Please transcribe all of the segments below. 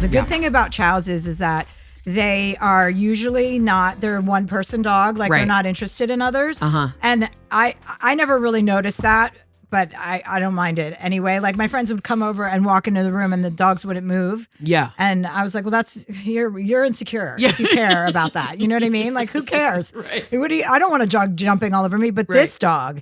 The good thing about Chows is that they are usually not, they're one person dog. Like they're not interested in others. And I never really noticed that, but I don't mind it anyway. Like my friends would come over and walk into the room and the dogs wouldn't move. Yeah. And I was like, well, you're insecure if you care about that. You know what I mean? Like who cares? I don't want a dog jumping all over me, but this dog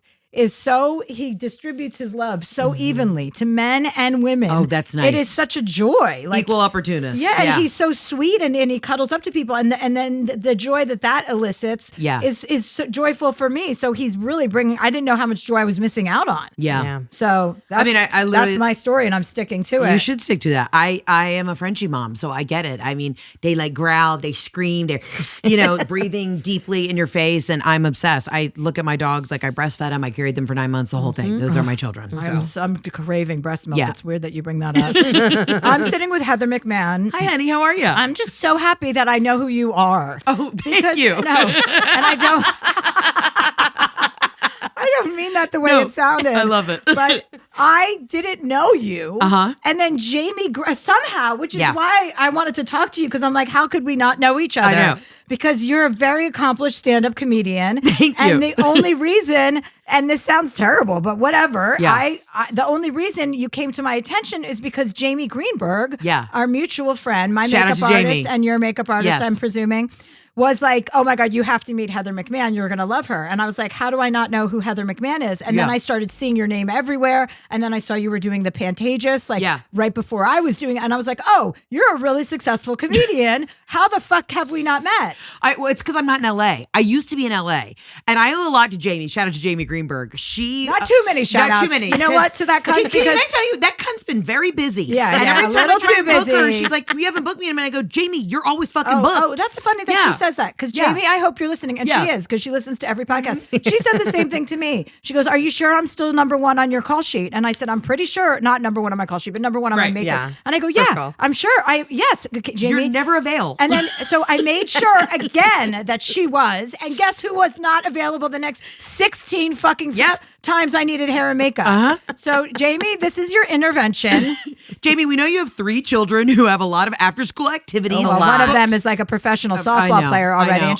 he distributes his love so evenly to men and women. Oh, that's nice. It is such a joy. Like equal opportunist. Yeah, and he's so sweet and he cuddles up to people. And then the joy that elicits is so joyful for me. So he's really I didn't know how much joy I was missing out on. Yeah. So that's, that's my story and I'm sticking to it. You should stick to that. I am a Frenchie mom, so I get it. I mean, they like growl, they scream, they're, breathing deeply in your face. And I'm obsessed. I look at my dogs, like I breastfed them. I carried them for 9 months, the whole thing. Those are my children. I'm craving breast milk. It's weird that you bring that up. I'm sitting with Heather McMahon. Hi, honey. How are you? I'm just so happy that I know who you are. Oh, thank you. No, and I don't mean that the way it sounded. I love it. But I didn't know you. And then Jamie, somehow, which is why I wanted to talk to you, because I'm like, how could we not know each other? I know. Because you're a very accomplished stand-up comedian. Thank you. And the only reason, and this sounds terrible, but whatever, the only reason you came to my attention is because Jamie Greenberg, our mutual friend, my makeup artist and your makeup artist, I'm presuming, was like, oh my God, you have to meet Heather McMahon. You're going to love her. And I was like, how do I not know who Heather McMahon is? And then I started seeing your name everywhere. And then I saw you were doing the Pantages, right before I was doing it. And I was like, oh, you're a really successful comedian. How the fuck have we not met? Well, it's because I'm not in LA. I used to be in LA. And I owe a lot to Jamie. Shout out to Jamie Greenberg. Not too many shout outs. Not too many. You know what? To that cunt. Can I tell you, that cunt's been very busy. Yeah. And every time I try to book her, busy. she's like, we haven't booked me in a minute. I go, Jamie, you're always fucking booked. Oh, that's funny that she says that. Because Jamie, I hope you're listening. And she is, because she listens to every podcast. She said the same thing to me. She goes, are you sure I'm still number one on your call sheet? And I said, I'm pretty sure, not number one on my call sheet, but number one on my makeup. Yeah. And I go, I'm sure. Yes, Jamie. You're never available. And then, so I made sure again that she was. And guess who was not available the next 16 fucking times I needed hair and makeup. So Jamie, this is your intervention. Jamie, we know you have 3 children who have a lot of after-school activities. Well, one of them is like a professional softball player already, and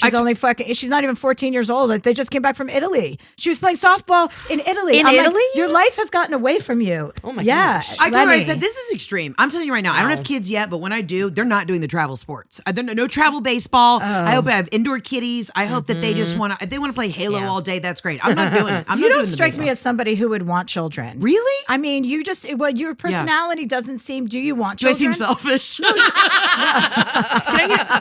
she's not even 14 years old. Like, they just came back from Italy. She was playing softball in Italy. In Italy? Like, your life has gotten away from you. Oh my gosh. I told her, I said, this is extreme. I'm telling you right now, I don't have kids yet, but when I do, they're not doing the travel sports. No travel baseball. I hope I have indoor kitties. I hope that they just want to, if they want to play Halo all day, that's great. I'm not doing it. You don't strike me as somebody who would want children. Really? I mean, your personality doesn't seem, do you want children? Do I seem selfish?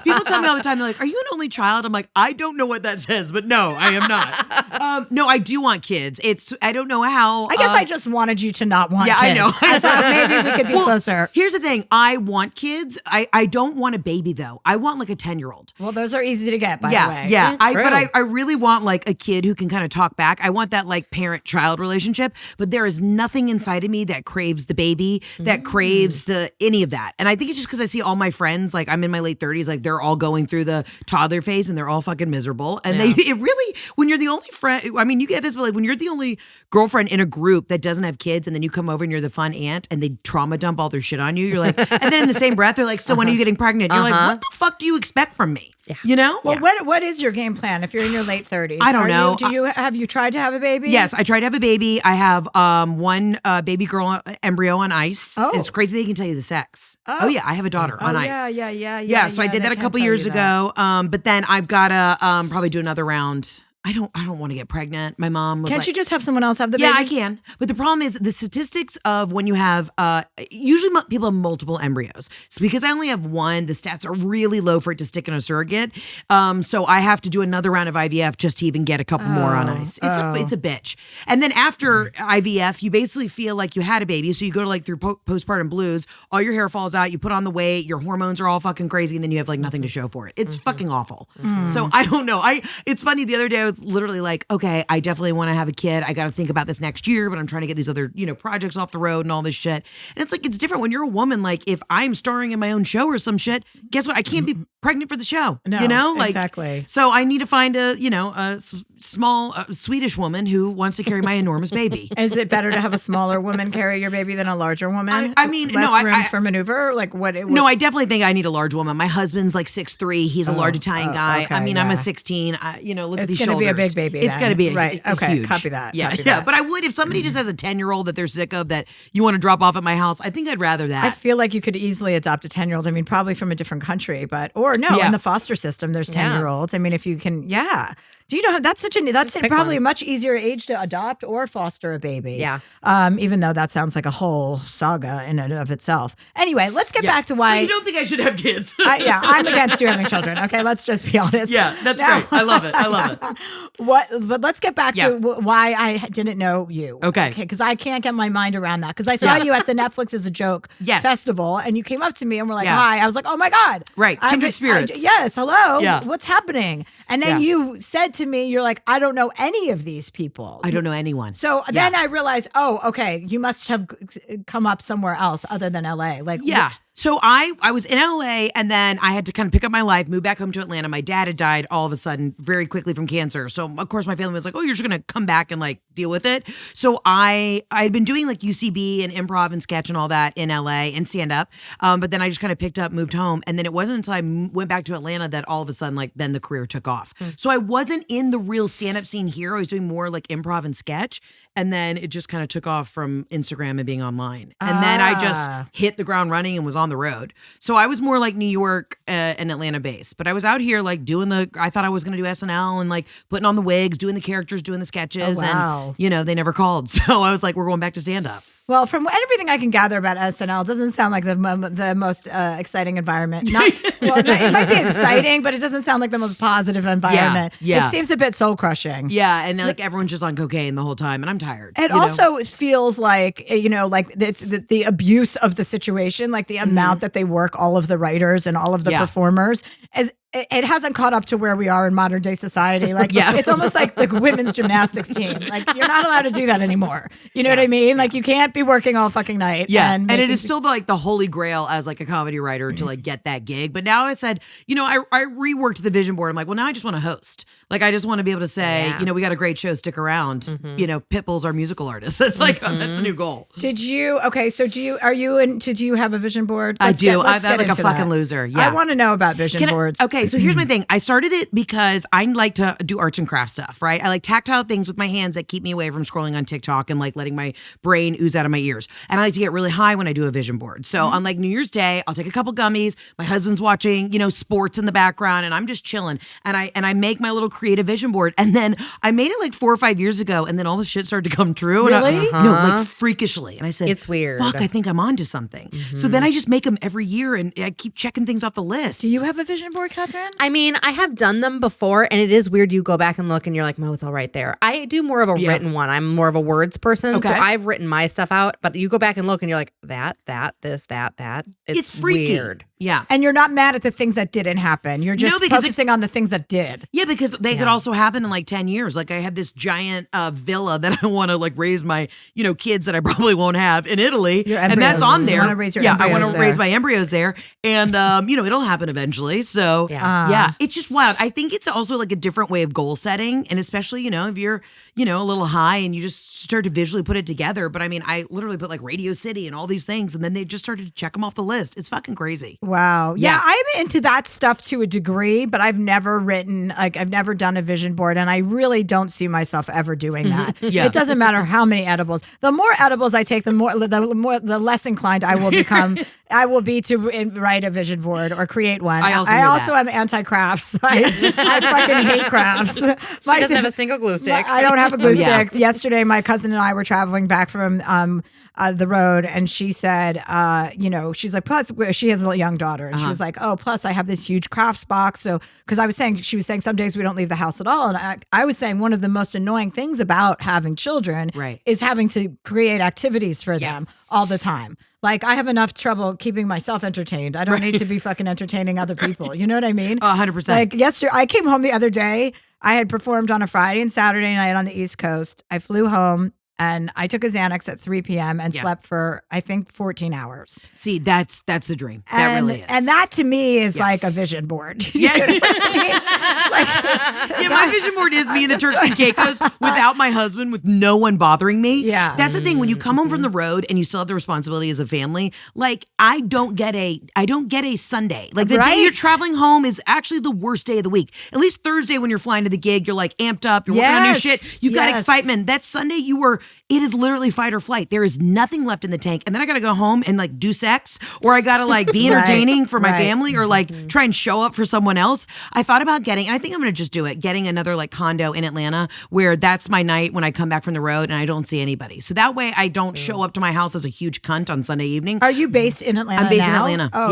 People tell me all the time, they're like, are you an only child? I'm like, I don't know what that says, but no, I am not. No, I do want kids. I don't know how. I guess I just wanted you to not want kids. I know. I thought maybe we could be closer. Here's the thing. I want kids. I don't want a baby though. I want like a 10-year-old. Well, those are easy to get, by the way. Yeah. But I really want like a kid who can kind of talk back. I want that like parent-child relationship, but there is nothing inside of me that craves the baby, that craves any of that. And I think it's just because I see all my friends, like I'm in my late 30s, like they're all going through the toddler phase and they're all fucking miserable. And it really, when you're the only friend, I mean, you get this, but like when you're the only girlfriend in a group that doesn't have kids and then you come over and you're the fun aunt and they trauma dump all their shit on you, you're like, and then in the same breath, they're like, so when are you getting pregnant? You're like, what the fuck do you expect from me? Yeah. You know? Well, what is your game plan if you're in your late 30s? I don't know. Have you tried to have a baby? Yes, I tried to have a baby. I have one baby girl embryo on ice. Oh. It's crazy they can tell you the sex. Oh yeah, I have a daughter on ice. Yeah, so I did that a couple years ago. But then I've got to probably do another round. I don't want to get pregnant. My mom was Can't you just have someone else have the baby? Yeah, I can. But the problem is the statistics of when you have, usually people have multiple embryos. So because I only have one, the stats are really low for it to stick in a surrogate. So I have to do another round of IVF just to even get a couple more on ice. It's a bitch. And then after IVF, you basically feel like you had a baby. So you go to like through postpartum blues, all your hair falls out, you put on the weight, your hormones are all fucking crazy, and then you have like nothing to show for it. It's fucking awful. So I don't know. It's funny, the other day I was literally like, okay, I definitely want to have a kid. I got to think about this next year, but I'm trying to get these other, projects off the road and all this shit. And it's like, it's different when you're a woman. Like if I'm starring in my own show or some shit, guess what? I can't be pregnant for the show, No, Like, exactly. So I need to find small Swedish woman who wants to carry my enormous baby. Is it better to have a smaller woman carry your baby than a larger woman? I mean, less no, room for maneuver. Like what? No, I definitely think I need a large woman. My husband's like 6'3". He's a large Italian guy. okay, I mean, I'm a 16. Look at these shoulders. It's going to be a big baby. It's going to be right. Okay, huge. copy that. Yeah, copy yeah. that. But I would if somebody just has a 10-year-old that they're sick of that you want to drop off at my house. I think I'd rather that. I feel like you could easily adopt a 10-year-old. I mean, probably from a different country, in the foster system, there's 10-year-olds. I mean, if you can, Do you know that's probably a much easier age to adopt or foster a baby? Yeah. Even though that sounds like a whole saga in and of itself. Anyway, let's get back to why you don't think I should have kids. I'm against you having children. Okay, let's just be honest. Yeah, that's great. I love it. I love it. But let's get back to why I didn't know you. Okay. Because I can't get my mind around that. Because I saw you at the Netflix as a joke festival, and you came up to me and were like, "Hi." I was like, "Oh my God." Right. Kindred spirits. Yes. Hello. Yeah. What's happening? And then you said to me, "You're like, I don't know any of these people. I don't know anyone." So then I realized, oh, okay, you must have come up somewhere else other than LA. Like, So I was in LA and then I had to kind of pick up my life, move back home to Atlanta. My dad had died all of a sudden very quickly from cancer. So of course my family was like, "Oh, you're just going to come back and like deal with it." So I had been doing like UCB and improv and sketch and all that in LA and stand up. But then I just kind of picked up, moved home. And then it wasn't until I went back to Atlanta that all of a sudden like then the career took off. So I wasn't in the real stand-up scene here. I was doing more like improv and sketch. And then it just kind of took off from Instagram and being online. And then I just hit the ground running and was on the road. So I was more like New York and Atlanta based. But I was out here like I thought I was going to do SNL and like putting on the wigs, doing the characters, doing the sketches. And, they never called. So I was like, we're going back to stand up. Well, from everything I can gather about SNL, it doesn't sound like the most exciting environment. It might be exciting, but it doesn't sound like the most positive environment. Yeah. It seems a bit soul crushing. Yeah, and like everyone's just on cocaine the whole time, and I'm tired. It also feels like, like it's the abuse of the situation, like the amount that they work all of the writers and all of the performers. It hasn't caught up to where we are in modern day society. Like, it's almost like the women's gymnastics team. Like, you're not allowed to do that anymore. You know what I mean? Like, you can't be working all fucking night. Yeah, and it is still like the holy grail as like a comedy writer to like get that gig. But now I said, I reworked the vision board. I'm like, well, now I just want to host. Like, I just want to be able to say, we got a great show, stick around. Pitbull's our musical artist. That's like, that's the new goal. Did you have a vision board? I do. I'm like a fucking loser. Yeah. I want to know about vision boards. Okay, so here's my thing. I started it because I like to do arts and crafts stuff, right? I like tactile things with my hands that keep me away from scrolling on TikTok and like letting my brain ooze out of my ears. And I like to get really high when I do a vision board. So on like New Year's Day, I'll take a couple gummies. My husband's watching, sports in the background, and I'm just chilling. And I make my little creative vision board. And then I made it like 4 or 5 years ago, and then all the shit started to come true. Really? No, like freakishly. And I said, it's weird. Fuck, I think I'm onto something. So then I just make them every year, and I keep checking things off the list. Do you have a vision board, Catherine? I mean, I have done them before, and it is weird. You go back and look, and you're like, "Mo, it's all right there." I do more of a written one. I'm more of a words person, so I've written my stuff out. But you go back and look, and you're like, "That, this, that." It's freaky. Weird. Yeah, and you're not mad at the things that didn't happen. You're just focusing on the things that did. Yeah, because they could also happen in like 10 years. Like I have this giant villa that I want to like raise my kids that I probably won't have in Italy, and that's on there. You want to raise your I want to raise my embryos there, and it'll happen eventually. So it's just wild. I think it's also like a different way of goal setting, and especially if you're a little high and you just start to visually put it together. But I mean, I literally put like Radio City and all these things, and then they just started to check them off the list. It's fucking crazy. Wow. Yeah, I'm into that stuff to a degree, but I've never done a vision board, and I really don't see myself ever doing that. It doesn't matter how many edibles. The more edibles I take, the less inclined I will become. I will be to write a vision board or create one. I also am anti-crafts. I fucking hate crafts. She doesn't have a single glue stick. I don't have a glue stick. Yesterday, my cousin and I were traveling back from the road, and she said, she's like, plus she has a young daughter, and she was like, oh, plus I have this huge crafts box. So, because she was saying some days we don't leave the house at all, and I was saying one of the most annoying things about having children is having to create activities for them all the time. Like, I have enough trouble keeping myself entertained. I don't need to be fucking entertaining other people. You know what I mean? 100%. Like, yesterday, I came home the other day. I had performed on a Friday and Saturday night on the East Coast. I flew home. And I took a Xanax at 3 p.m. and slept for, I think, 14 hours. See, that's the dream. That really is. And that to me is like a vision board. Yeah. My vision board is me and the Turks and Caicos without my husband, with no one bothering me. Yeah. That's the thing. When you come home from the road and you still have the responsibility as a family, like I don't get a Sunday. Like the day you're traveling home is actually the worst day of the week. At least Thursday when you're flying to the gig, you're like amped up, you're working on your shit, you've got excitement. That Sunday it is literally fight or flight. There is nothing left in the tank. And then I got to go home and like do sex, or I got to like be entertaining for my family, or like try and show up for someone else. I thought about getting, and I think I'm going to just do it, getting another like condo in Atlanta where that's my night when I come back from the road and I don't see anybody. So that way I don't show up to my house as a huge cunt on Sunday evening. Are you based in Atlanta? I'm based now? in Atlanta. Oh,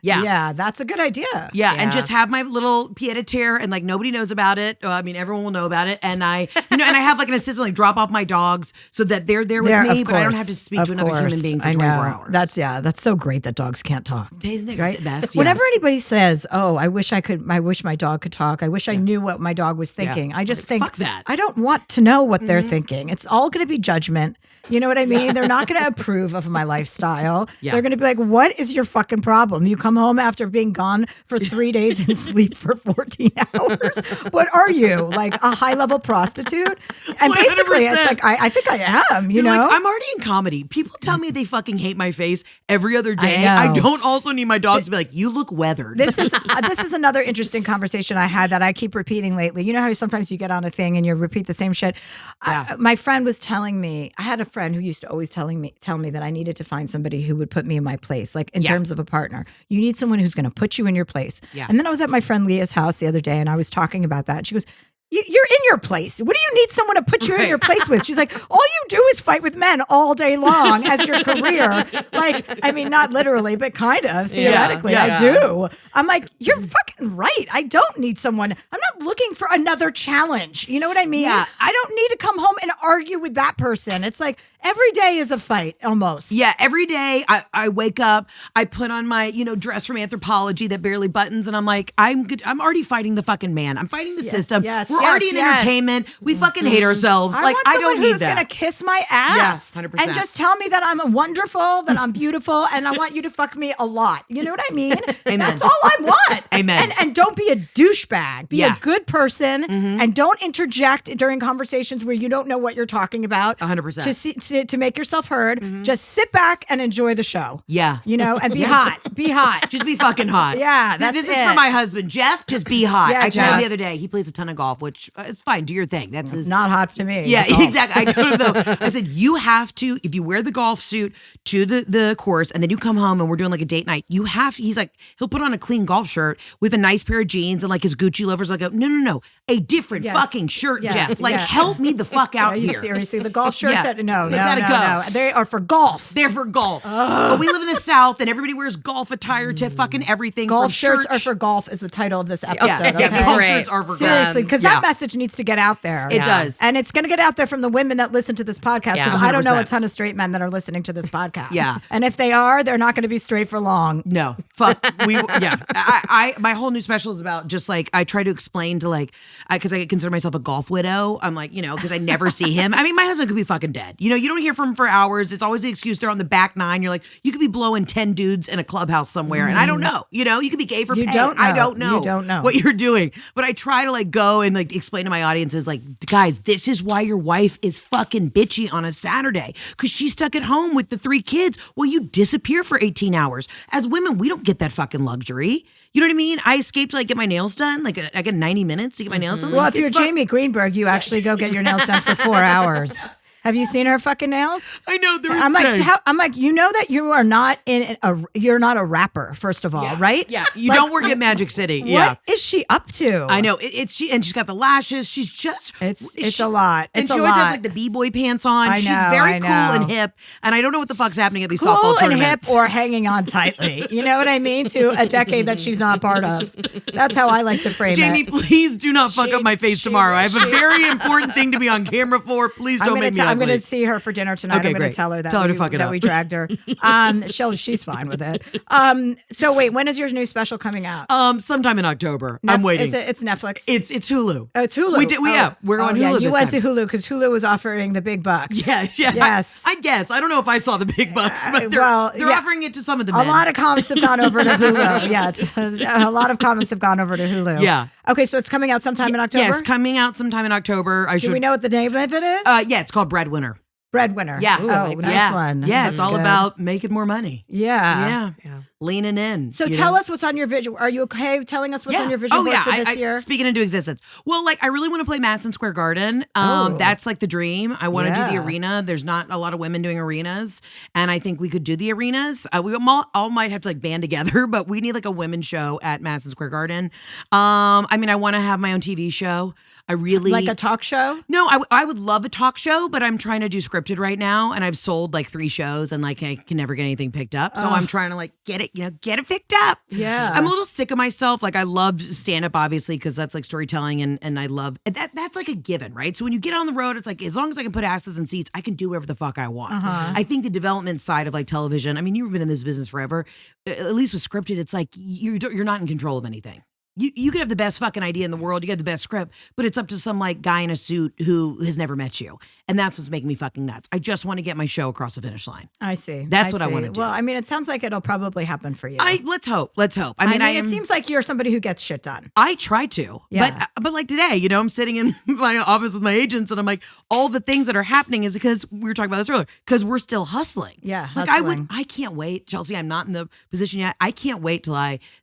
yeah. That's a good idea. Yeah. And just have my little pied a terre, and like nobody knows about it. I mean, everyone will know about it. And I have like an assistant like drop off my dogs so that they're there with me, but I don't have to speak to another human being for 24 hours. That's so great that dogs can't talk. Isn't it right? The best? Whenever anybody says, "Oh, I wish my dog could talk. I wish I knew what my dog was thinking." I just think, fuck that. I don't want to know what they're thinking. It's all going to be judgment. You know what I mean? They're not going to approve of my lifestyle. They're going to be like, "What is your fucking problem? You come home after being gone for 3 days and sleep for 14 hours. What are you, like a high-level prostitute?" And 100%. Basically, it's like, I think I am, you know? Like, I'm already in comedy. People tell me they fucking hate my face every other day. I don't also need my dog to be like, "You look weathered." This is another interesting conversation I had that I keep repeating lately. You know how sometimes you get on a thing and you repeat the same shit? My friend was telling me, I had a friend who used to always tell me that I needed to find somebody who would put me in my place, like in terms of a partner. You need someone who's going to put you in your place. Yeah. And then I was at my friend Leah's house the other day and I was talking about that. She goes, "You're in your place. What do you need someone to put you in your place with?" She's like, "All you do is fight with men all day long as your career." Like, I mean, not literally, but kind of theoretically, I do. I'm like, you're fucking right. I don't need someone. I'm not looking for another challenge. You know what I mean? Yeah. I don't need to come home and argue with that person. It's like every day is a fight almost. Yeah, every day I wake up, I put on my, dress from Anthropology that barely buttons, and I'm like, I'm good. I'm already fighting the fucking man. I'm fighting the system. Yes, We're already in entertainment. We fucking hate ourselves. I don't need who's that. Gonna kiss my ass 100%. and just tell me that I'm wonderful, that I'm beautiful, and I want you to fuck me a lot. You know what I mean? Amen. That's all I want. Amen. And don't be a douchebag. Be a good person, and don't interject during conversations where you don't know what you're talking about. 100%. To make yourself heard. Just sit back and enjoy the show. Yeah. And be hot. Be hot. Just be fucking hot. Yeah, this is for my husband, Jeff. Just be hot. Yeah, I told him the other day, he plays a ton of golf, which it's fine. Do your thing. That's not hot to me. Yeah, exactly. I told him though. I said, you have to, if you wear the golf suit to the course and then you come home and we're doing like a date night, he's like, he'll put on a clean golf shirt with a nice pair of jeans and like his Gucci loafers. I go, no. A different fucking shirt, Jeff. Like, help me the fuck out here. Seriously, the golf shirts no. Go. They are for golf. They're for golf. But we live in the South and everybody wears golf attire to fucking everything. Golf shirts are for golf is the title of this episode. Golf shirts are for golf. Seriously, because that message needs to get out there. It does. And it's going to get out there from the women that listen to this podcast, because I don't know a ton of straight men that are listening to this podcast. Yeah. And if they are, they're not going to be straight for long. No. Fuck. I my whole new special is about just like, I try to explain to like, because I consider myself a golf widow. I'm like, because I never see him. I mean, my husband could be fucking dead. You don't hear from him for hours. It's always the excuse they're on the back nine. You're like, you could be blowing 10 dudes in a clubhouse somewhere. And I don't know. You could be gay for pay. I don't know. You don't know what you're doing. But I try to like go and like explain to my audiences, like, guys, this is why your wife is fucking bitchy on a Saturday, because she's stuck at home with the 3 kids. Well, you disappear for 18 hours. As women, we don't get that fucking luxury. You know what I mean? I escaped to like get my nails done. Like I get 90 minutes to get my nails done. Well, if you're Jamie Greenberg, you actually go get your nails done for 4 hours. Have you seen her fucking nails? I know they're insane. I'm like, you know that you are not you're not a rapper, first of all, right? Yeah, you don't work at Magic City. What is she up to? I know she's got the lashes. She's just it's a lot. And she always has like the b-boy pants on. She's very cool and hip. And I don't know what the fuck's happening at these softball tournaments. Cool and hip or hanging on tightly. You know what I mean? To a decade that she's not part of. That's how I like to frame Jamie, please do not fuck up my face tomorrow. I have a very important thing to be on camera for. Please don't make me ugly. I'm going to see her for dinner tonight. Okay, I'm going great. to tell her that, Tell her to fuck it that up. we dragged her. She's fine with it. So wait, when is your new special coming out? Sometime in October. I'm waiting. It's Netflix. It's Hulu. Oh, it's Hulu. We're on Hulu. Yeah, you this went time. to Hulu because Hulu was offering the big bucks. Yeah. Yes. I guess. I don't know if I saw the big bucks, but they're offering it to some of the men. A lot of comments have gone over to Hulu. Yeah, a lot of comments have gone over to Hulu. Yeah. Okay, so it's coming out sometime in October? Yes, coming out sometime in October. Do we know what the name of it is? Yeah, it's called Breadwinner. Breadwinner. Yeah. Ooh, nice one. Yeah, That's it's all good. about making more money. Yeah. Leaning in. So tell us what's on your vision. Are you okay telling us what's on your vision board for this year? Speaking into existence. Well, I really want to play Madison Square Garden. That's the dream. I want to do the arena. There's not a lot of women doing arenas, and I think we could do the arenas. We all might have to band together, but we need a women's show at Madison Square Garden. I want to have my own TV show. I really like a talk show. No, I would love a talk show, but I'm trying to do scripted right now, and I've sold 3 shows, and I can never get anything picked up. So I'm trying to get it picked up. Yeah, I'm a little sick of myself. I love stand up, obviously, because that's storytelling, and I love that's a given, right? So when you get on the road, it's as long as I can put asses in seats, I can do whatever the fuck I want. I think the development side of television. I mean, you've been in this business forever. At least with scripted, it's you're not in control of anything. You could have the best fucking idea in the world. You got the best script, but it's up to some guy in a suit who has never met you. And that's what's making me fucking nuts. I just want to get my show across the finish line. I see. That's what I want to do. Well, I mean, it sounds like it'll probably happen for you. Let's hope. I mean, it seems like you're somebody who gets shit done. I try to. Yeah. But today, I'm sitting in my office with my agents and I'm all the things that are happening is because we were talking about this earlier, because we're still hustling. Yeah. Hustling. I can't wait. Chelsea, I'm not in the position yet. I can't wait till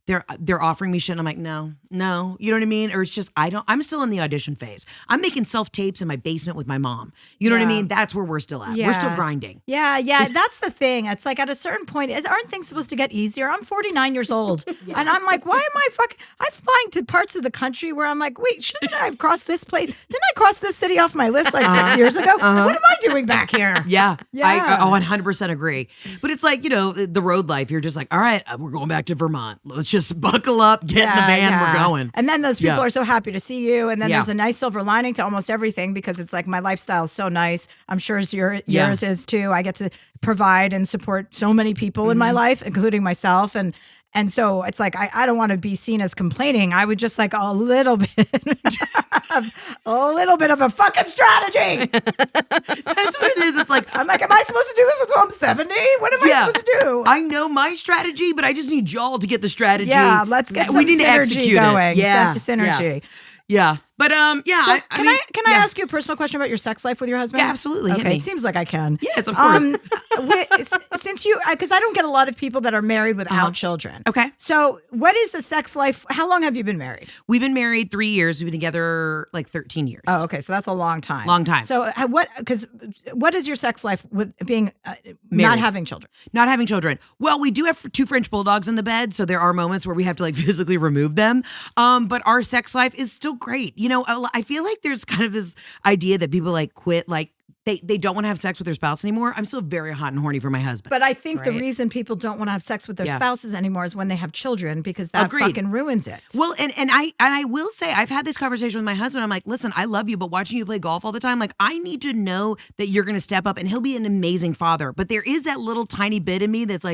they're offering me shit and I'm no. You know what I mean? Or it's just, I'm still in the audition phase. I'm making self-tapes in my basement with my mom. You know what I mean? That's where we're still at. Yeah. We're still grinding. Yeah. That's the thing. It's at a certain point, aren't things supposed to get easier? I'm 49 years old. And I'm why am I'm flying to parts of the country where I'm wait, shouldn't I have crossed this place? Didn't I cross this city off my list 6 years ago? What am I doing back here? Yeah. I 100% agree. But it's the road life. You're just all right, we're going back to Vermont. Let's just buckle up, get in the van, we're going. And then those people are so happy to see you. And then there's a nice silver lining to almost everything because it's my lifestyle is so nice. I'm sure yours is too. I get to provide and support so many people in my life, including myself. And so it's I don't want to be seen as complaining. I would just a little bit, of a fucking strategy. That's what it is. It's I'm am I supposed to do this until I'm 70? What am I supposed to do? I know my strategy, but I just need y'all to get the strategy. Yeah, let's get some we need synergy to execute going. It. Yeah, synergy. Yeah. But So can I ask you a personal question about your sex life with your husband? Yeah, absolutely. Okay, it seems like I can. Yes, of course. Since because I don't get a lot of people that are married without children. Okay. So what is a sex life? How long have you been married? We've been married 3 years. We've been together 13 years. Oh, okay. So that's a long time. Long time. So what is your sex life with being not having children? Not having children. Well, we do have 2 French bulldogs in the bed, so there are moments where we have to physically remove them. But our sex life is still great. I feel there's kind of this idea that people quit, they don't want to have sex with their spouse anymore. I'm still very hot and horny for my husband. But I think the reason people don't want to have sex with their spouses anymore is when they have children, because that fucking ruins it. Well, and I will say, I've had this conversation with my husband. I'm listen, I love you, but watching you play golf all the time, I need to know that you're going to step up, and he'll be an amazing father. But there is that little tiny bit in me that's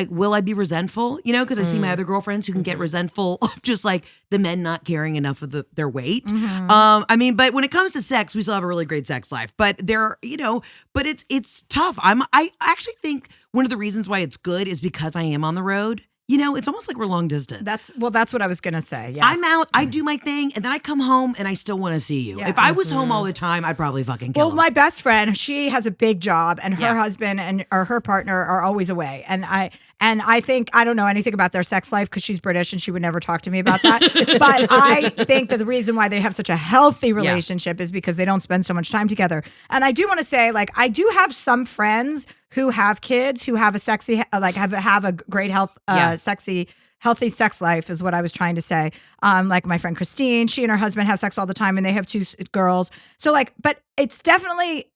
will I be resentful? Because I see my other girlfriends who can get resentful of just the men not caring enough of their weight. But when it comes to sex, we still have a really great sex life. But but it's tough. I actually think one of the reasons why it's good is because I am on the road. It's almost like we're long distance. That's what I was going to say. Yes. I'm out, I do my thing, and then I come home and I still want to see you. Yeah. If I was home all the time, I'd probably fucking kill him. My best friend, she has a big job, and her husband or her partner are always away. And I think, I don't know anything about their sex life because she's British and she would never talk to me about that. But I think that the reason why they have such a healthy relationship is because they don't spend so much time together. And I do want to say, I do have some friends who have kids who have a sexy, have a great sexy, healthy sex life is what I was trying to say. My friend Christine, she and her husband have sex all the time and they have 2 girls. So but it's definitely,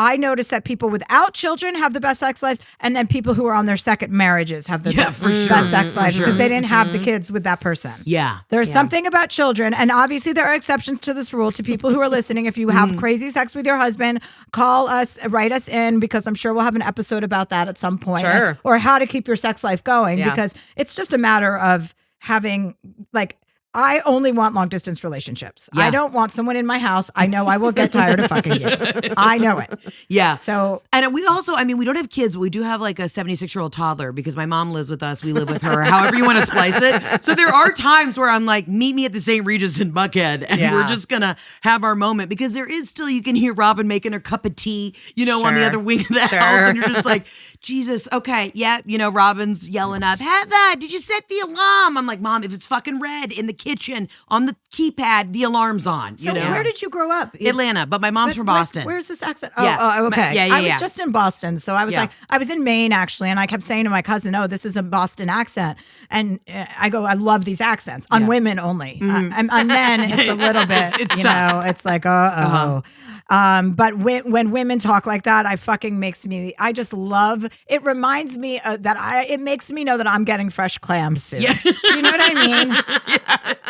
I noticed that people without children have the best sex lives, and then people who are on their second marriages have the best sex lives because they didn't have the kids with that person. Yeah. There's something about children, and obviously there are exceptions to this rule. To people who are listening, if you have crazy sex with your husband, call us, write us in, because I'm sure we'll have an episode about that at some point. Sure. Or how to keep your sex life going, because it's just a matter of having, like, I only want long distance relationships. Yeah. I don't want someone in my house. I know I will get tired of fucking you. I know it. Yeah. So, and we also, I mean, we don't have kids, but we do have like a 76-year-old toddler because my mom lives with us. We live with her, however you want to splice it. So there are times where I'm like, meet me at the St. Regis in Buckhead, and we're just going to have our moment, because there is still, you can hear Robin making her cup of tea, you know, on the other wing of the house. And you're just like, Jesus, okay. Yeah. You know, Robin's yelling up, Heather, did you set the alarm? I'm like, Mom, if it's fucking red in the kitchen on the keypad, the alarm's on. So you know? where did you grow up? Atlanta, but my mom's from Boston. Where's this accent? Yeah. Okay. Yeah, I was just in Boston, so I was like, I was in Maine actually, and I kept saying to my cousin, "Oh, this is a Boston accent," and I go, "I love these accents on women only. On men, it's a little bit, it's you tough. know, it's like, but when women talk like that, I just love, it reminds me it makes me know that I'm getting fresh clams soon. Yeah. Do you know what I mean?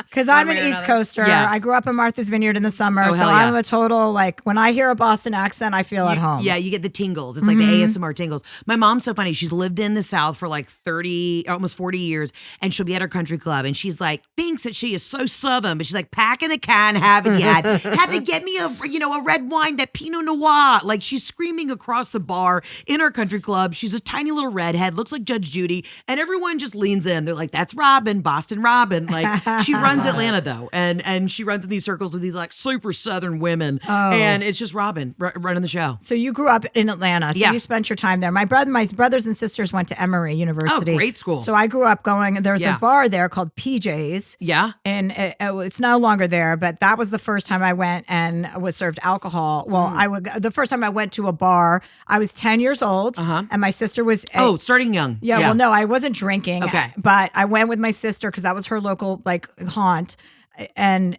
Because I'm an East Coaster. Yeah. I grew up in Martha's Vineyard in the summer. Oh, so I'm a total, like, when I hear a Boston accent, I feel at home. Yeah, you get the tingles. It's like the ASMR tingles. My mom's so funny. She's lived in the South for like 30, almost 40 years, and she'll be at her country club, and she's like, thinks that she is so Southern, but she's like, pack in the can, have it yet. Have to get me a red wine, that Pinot Noir. Like, she's screaming across the bar in her country club. She's a tiny little redhead, looks like Judge Judy, and everyone just leans in. They're like, that's Robin, Boston Robin. Like, she runs Atlanta though, and she runs in these circles with these like super Southern women, and it's just Robin running the show. So you grew up in Atlanta, so you spent your time there. My brothers and sisters went to Emory University. Oh, great school. So I grew up going, there was a bar there called PJ's. Yeah. And it's no longer there, but that was the first time I went and was served alcohol. Well, the first time I went to a bar, I was 10 years old, and my sister was... starting young. Yeah, well, no, I wasn't drinking. Okay. But I went with my sister because that was her local, like, haunt. And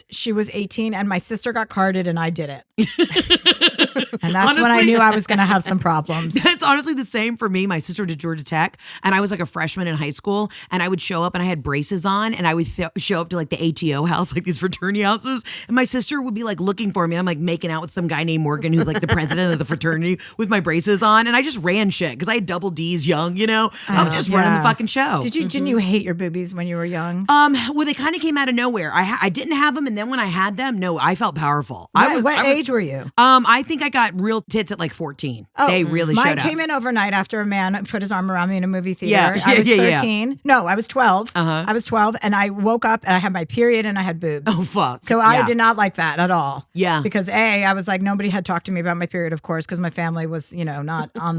she was 18 and my sister got carded and I didn't. And that's honestly, when I knew I was going to have some problems. That's honestly the same for me. My sister did Georgia Tech, and I was like a freshman in high school, and I would show up and I had braces on, and I would show up to like the ATO house, like these fraternity houses, and my sister would be like looking for me. I'm like making out with some guy named Morgan, who's like the president of the fraternity, with my braces on, and I just ran shit because I had double D's young, you know? I was just running the fucking show. Didn't you hate your boobies when you were young? Well, they kind of came out of nowhere. I didn't have them, and then when I had them, no, I felt powerful. What age were you? I think I got real tits at like 14. Oh, they really showed up. Mine came in overnight after a man put his arm around me in a movie theater. I was 13. Yeah. No, I was 12. I was 12, and I woke up and I had my period and I had boobs. Oh, fuck. So I did not like that at all. Yeah. Because I was like, nobody had talked to me about my period, of course, because my family was, not on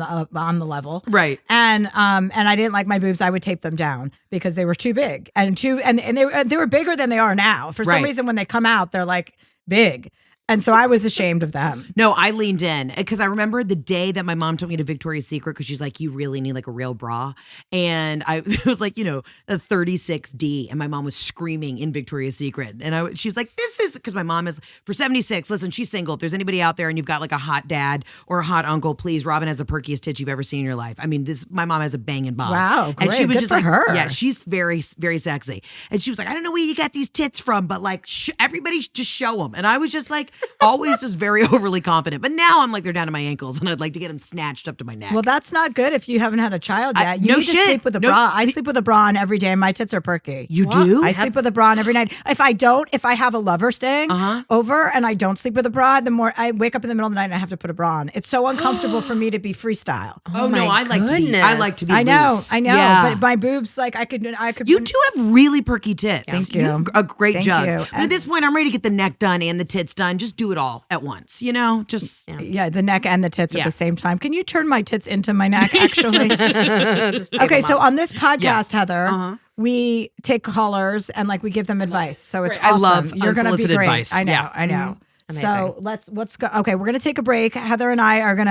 the level. Right. And I didn't like my boobs. I would tape them down because they were too big and they were bigger than they are now. For some reason, when they come out, they're like big. And so I was ashamed of them. No, I leaned in because I remember the day that my mom took me to Victoria's Secret because she's like, you really need like a real bra. And it was like, a 36D. And my mom was screaming in Victoria's Secret. And she was like, this is, because my mom is, for 76, listen, she's single. If there's anybody out there and you've got like a hot dad or a hot uncle, please, Robin has the perkiest tits you've ever seen in your life. I mean, my mom has a banging bob. Wow, great. And she was Good just for like, her. Yeah, she's very, very sexy. And she was like, I don't know where you got these tits from, but like, everybody just show them. And I was just like, always just very overly confident. But now I'm like, they're down to my ankles and I'd like to get them snatched up to my neck. Well, that's not good if you haven't had a child yet. You need to sleep with a bra. I sleep with a bra on every day and my tits are perky. You do? I sleep with a bra on every night. If I have a lover staying over and I don't sleep with a bra, the more I wake up in the middle of the night and I have to put a bra on. It's so uncomfortable for me to be freestyle. Oh no, I like to be I know, loose. Yeah. But my boobs, like I could. You do have really perky tits. Thank you. You have a great judge. You. And at this point, I'm ready to get the neck done and the tits done. Just do it all at once, Just the neck and the tits at the same time. Can you turn my tits into my neck? Actually, okay. So on this podcast, Heather, we take callers and like we give them advice. So it's awesome. I love you're going to be great. Advice. I know. Yeah. I know. So let's go. Okay, we're going to take a break. Heather and I are going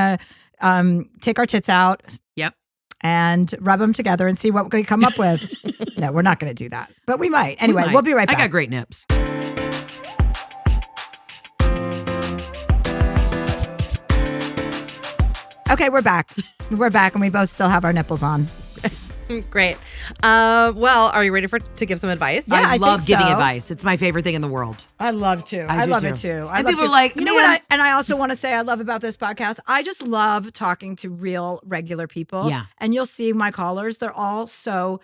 to take our tits out. Yep. And rub them together and see what we come up with. No, we're not going to do that, but we might. Anyway, we'll be right back. I got great nips. Okay, we're back. We're back, and we both still have our nipples on. Great. Well, are you ready to give some advice? Yeah, I love think giving so. advice. It's my favorite thing in the world. I love to. I love it too. And people are like, you know what? I also want to say I love about this podcast. I just love talking to real, regular people. Yeah. And you'll see my callers. They're all so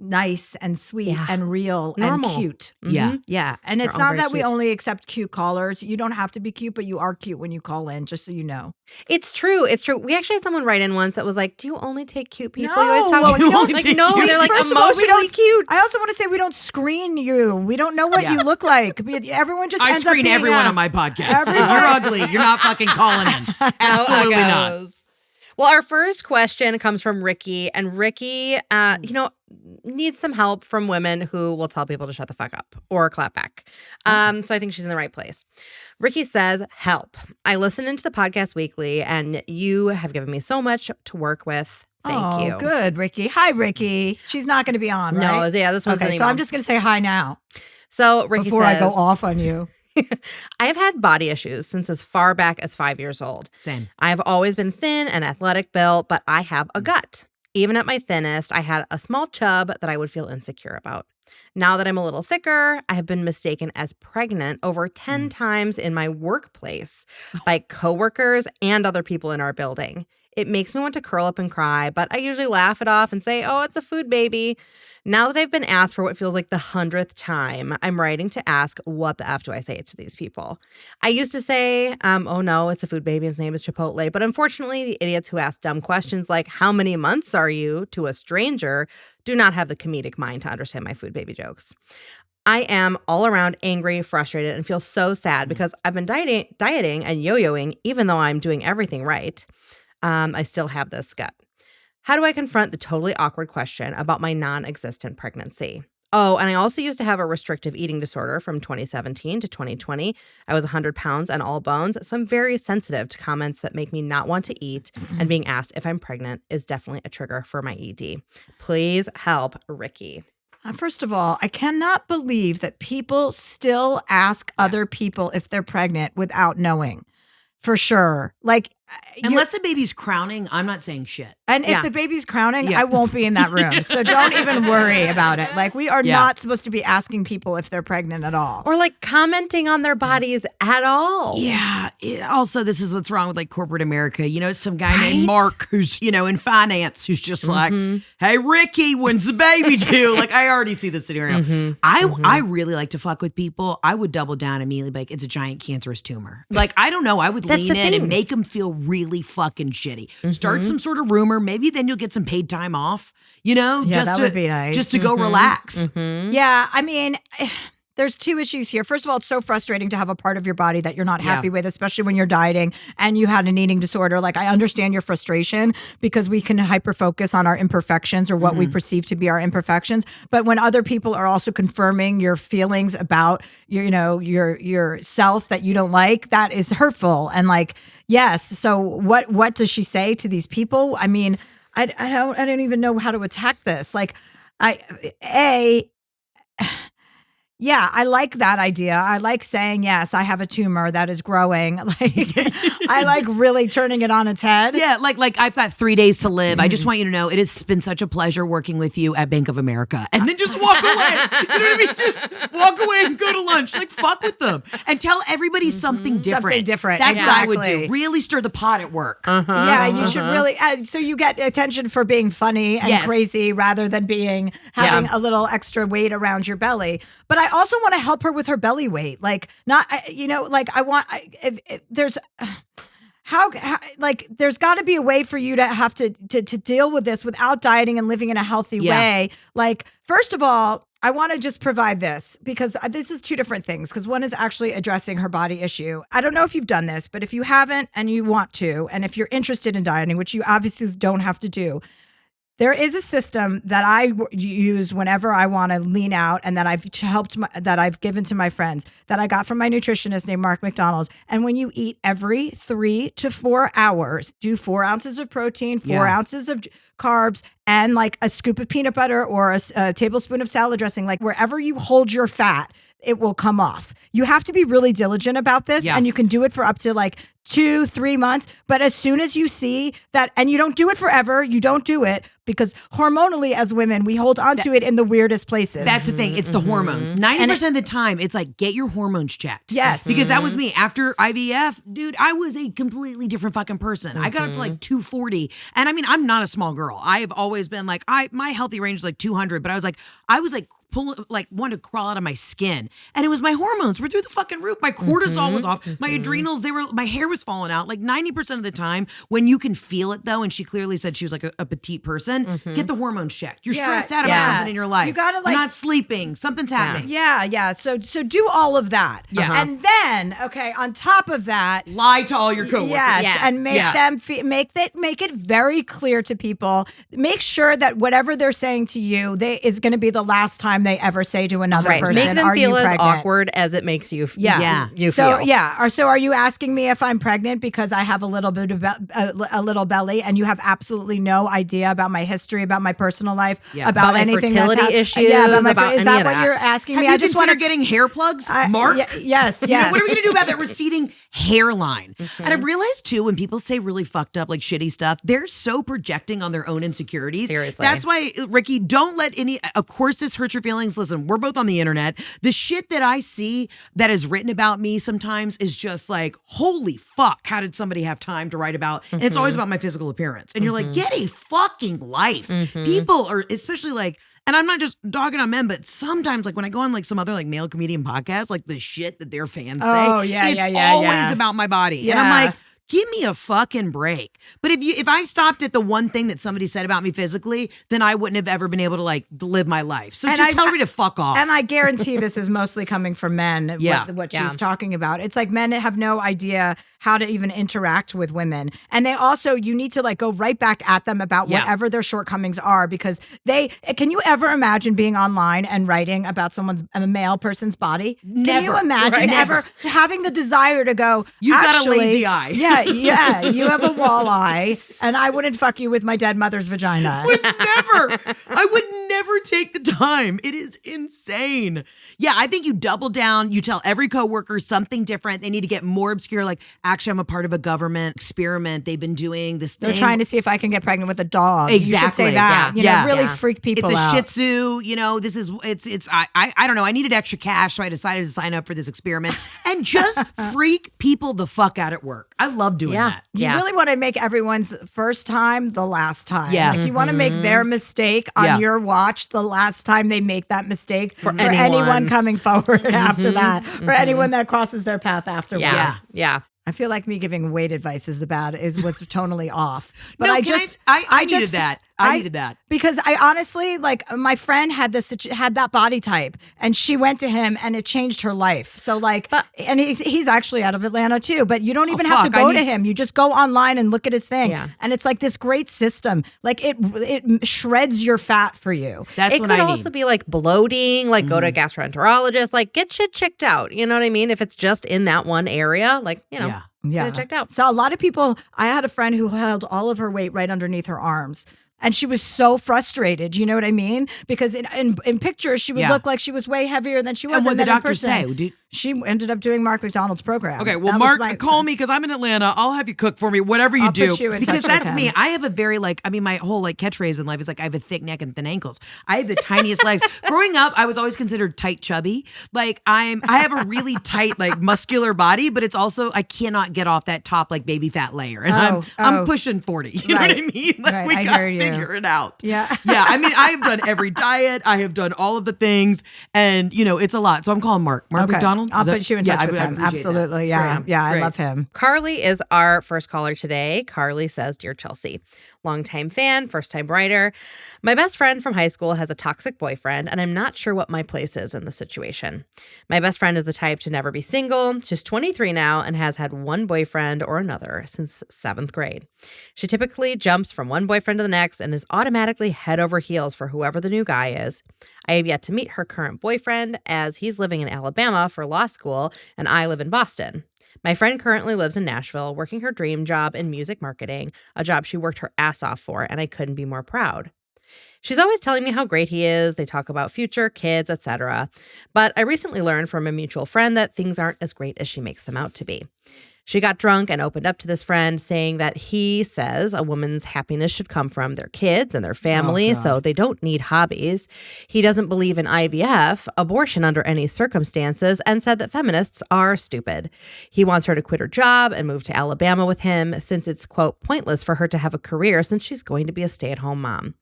nice and sweet and real Normal. and cute. Mm-hmm. Yeah. Yeah. And it's They're all not very that we cute. only accept cute callers. You don't have to be cute, but you are cute when you call in, just so you know. It's true. It's true. We actually had someone write in once that was like, do you only take cute people? No, you always talk well, about we don't like, take no, cute. they're like First of all, we emotionally don't- cute. I also want to say we don't screen you. We don't know what you look like. Everyone just I ends up screen being everyone on my podcast. If Everyone. you're ugly, you're not fucking calling in. Absolutely not. Well, our first question comes from Ricky, and Ricky, needs some help from women who will tell people to shut the fuck up or clap back. So I think she's in the right place. Ricky says, help. I listen into the podcast weekly, and you have given me so much to work with. Thank you. Good, Ricky. Hi, Ricky. She's not going to be on, right? No, yeah, this one's Okay, an so email. I'm just going to say hi now So Ricky before says, I go off on you. I have had body issues since as far back as 5 years old. Same. I have always been thin and athletic built, but I have a gut. Even at my thinnest, I had a small chub that I would feel insecure about. Now that I'm a little thicker, I have been mistaken as pregnant over 10 times in my workplace by coworkers and other people in our building. It makes me want to curl up and cry, but I usually laugh it off and say, oh, it's a food baby. Now that I've been asked for what feels like the 100th time, I'm writing to ask, what the F do I say to these people? I used to say, oh no, it's a food baby. His name is Chipotle. But unfortunately, the idiots who ask dumb questions like, how many months are you, to a stranger, do not have the comedic mind to understand my food baby jokes. I am all around angry, frustrated, and feel so sad because I've been dieting and yo-yoing, even though I'm doing everything right. I still have this gut. How do I confront the totally awkward question about my non-existent pregnancy? Oh, and I also used to have a restrictive eating disorder from 2017 to 2020. I was 100 pounds and all bones, so I'm very sensitive to comments that make me not want to eat, and being asked if I'm pregnant is definitely a trigger for my ED. Please help, Ricky. First of all, I cannot believe that people still ask other people if they're pregnant without knowing. For sure. Like, unless the baby's crowning, I'm not saying shit. And if the baby's crowning, I won't be in that room. So don't even worry about it. Like, we are not supposed to be asking people if they're pregnant at all. Or like commenting on their bodies at all. Yeah. Also, this is what's wrong with like corporate America. You know, some guy named Mark who's, in finance who's just like, hey, Ricky, when's the baby due? Like, I already see the scenario. I really like to fuck with people. I would double down immediately, be like, it's a giant cancerous tumor. Like, I don't know. I would lean in and make them feel really fucking shitty. Start some sort of rumor. Maybe then you'll get some paid time off, that would be nice. Just to go relax. Yeah, I mean, there's two issues here. First of all, it's so frustrating to have a part of your body that you're not happy with, especially when you're dieting and you had an eating disorder. Like, I understand your frustration because we can hyper-focus on our imperfections or what we perceive to be our imperfections. But when other people are also confirming your feelings about your self that you don't like, that is hurtful. And like, yes. So what does she say to these people? I mean, I don't even know how to attack this. Like, yeah, I like that idea. I like saying, yes, I have a tumor that is growing. Like, I like really turning it on its head. Yeah, like I've got 3 days to live. I just want you to know it has been such a pleasure working with you at Bank of America. And then just walk away. You know what I mean? Just walk away and go to lunch. Like, fuck with them. And tell everybody something different. Something different. That's what I would Exactly. do. Really stir the pot at work. Yeah, you should really. So you get attention for being funny and crazy rather than having a little extra weight around your belly. But I also want to help her with her belly weight. Like, there's got to be a way for you to have to deal with this without dieting and living in a healthy way. Like, first of all, I want to just provide this because this is two different things. Because one is actually addressing her body issue. I don't know if you've done this, but if you haven't and you want to, and if you're interested in dieting, which you obviously don't have to do, there is a system that I use whenever I want to lean out, and that I've given to my friends, that I got from my nutritionist named Mark McDonald. And when you eat every 3 to 4 hours, do 4 ounces of protein, 4 ounces of carbs, and like a scoop of peanut butter or a tablespoon of salad dressing, like wherever you hold your fat, it will come off. You have to be really diligent about this, and you can do it for up to like 2-3 months. But as soon as you see that, and you don't do it forever, you don't do it because hormonally as women, we hold on to it in the weirdest places. That's the thing. It's the hormones. 90% of the time, it's like, get your hormones checked. Yes. Because that was me. After IVF, dude, I was a completely different fucking person. I got up to like 240. And I mean, I'm not a small girl. I have always been like, my healthy range is like 200. But I was like wanted to crawl out of my skin. And it was my hormones were through the fucking roof. My cortisol was off. My adrenals, my hair was falling out. Like 90% of the time, when you can feel it though, and she clearly said she was like a petite person, get the hormones checked. You're stressed out about something in your life. You gotta You're not sleeping. Something's happening. Yeah. So do all of that. Yeah. And then, okay, on top of that, lie to all your coworkers. Yes. And make them make it very clear to people. Make sure that whatever they're saying to you, is going to be the last time they ever say to another person. Make them are feel you as pregnant? awkward as it makes you. You so feel. So are you asking me if I'm pregnant because I have a little bit of a little belly, and you have absolutely no idea about my history, about my personal life, about my anything fertility issues? Is any that of what that. you're asking Have me? you I just want to getting hair plugs, Mark. Yes. You know, what are we gonna do about that receding hairline? And I've realized too, when people say really fucked up, like shitty stuff, they're so projecting on their own insecurities. Seriously. That's why, Ricky, don't let any. Of course, this hurts your feelings. Listen, we're both on the internet. The shit that I see that is written about me sometimes is just like, holy fuck, how did somebody have time to write about? And it's always about my physical appearance. And you're like, get a fucking life. People are, especially like, and I'm not just dogging on men, but sometimes like when I go on like some other like male comedian podcast, like the shit that their fans say, it's always about my body. And I'm like, give me a fucking break. But if I stopped at the one thing that somebody said about me physically, then I wouldn't have ever been able to like live my life. So just tell me to fuck off. And I guarantee this is mostly coming from men. What she's talking about. It's like men have no idea how to even interact with women. And they also, you need to like go right back at them about whatever their shortcomings are, because can you ever imagine being online and writing about a male person's body? Never. Can you imagine ever having the desire to go, you've got a lazy eye. Yeah, you have a walleye, and I wouldn't fuck you with my dead mother's vagina. I would never take the time. It is insane. Yeah, I think you double down. You tell every coworker something different. They need to get more obscure. Like, actually, I'm a part of a government experiment. They've been doing this thing. They're trying to see if I can get pregnant with a dog. Exactly. You should say that. Really freak people out. It's a Shih Tzu. You know, I don't know. I needed extra cash, so I decided to sign up for this experiment and just freak people the fuck out at work. I love doing that. You really want to make everyone's first time the last time. Yeah. Like you want to make their mistake on your watch the last time they make that mistake for anyone coming forward after that, or anyone that crosses their path afterward. Yeah. I feel like me giving weight advice was tonally off. But no, I needed that. I needed that. Because I honestly, like, my friend had that body type, and she went to him, and it changed her life. So, like, and he's actually out of Atlanta, too. But you don't even have to go to him. You just go online and look at his thing. Yeah. And it's like this great system. Like, it shreds your fat for you. That's what I need. It could also be, like, bloating, like, go to a gastroenterologist, like, get shit checked out. You know what I mean? If it's just in that one area, like, you know. Yeah. Get it checked out. So a lot of people, I had a friend who held all of her weight right underneath her arms. And she was so frustrated, you know what I mean? Because in pictures, she would look like she was way heavier than she was. And what did the doctor say? She ended up doing Mark McDonald's program. Okay, well, Mark, call me because I'm in Atlanta. I'll have you cook for me, whatever you do. Put you in because touch that's with me. him. I have a very my whole catchphrase in life is like I have a thick neck and thin ankles. I have the tiniest legs. Growing up, I was always considered tight chubby. Like I have a really tight muscular body, but it's also I cannot get off that top baby fat layer, and I'm pushing 40. You know what I mean? We gotta figure it out. Yeah. Yeah. I mean, I have done every diet. I have done all of the things, and it's a lot. So I'm calling Mark McDonald. I'll put you in touch with him. Absolutely. Yeah. Great. Yeah. I love him. Carly is our first caller today. Carly says, "Dear Chelsea, longtime fan, first time writer. My best friend from high school has a toxic boyfriend, and I'm not sure what my place is in the situation. My best friend is the type to never be single. She's 23 now and has had one boyfriend or another since 7th grade. She typically jumps from one boyfriend to the next and is automatically head over heels for whoever the new guy is. I have yet to meet her current boyfriend, as he's living in Alabama for law school and I live in Boston. My friend currently lives in Nashville, working her dream job in music marketing, a job she worked her ass off for, and I couldn't be more proud. She's always telling me how great he is. They talk about future, kids, etc. But I recently learned from a mutual friend that things aren't as great as she makes them out to be. She got drunk and opened up to this friend, saying that he says a woman's happiness should come from their kids and their family, so they don't need hobbies. He doesn't believe in IVF, abortion under any circumstances, and said that feminists are stupid. He wants her to quit her job and move to Alabama with him, since it's, quote, pointless for her to have a career since she's going to be a stay-at-home mom.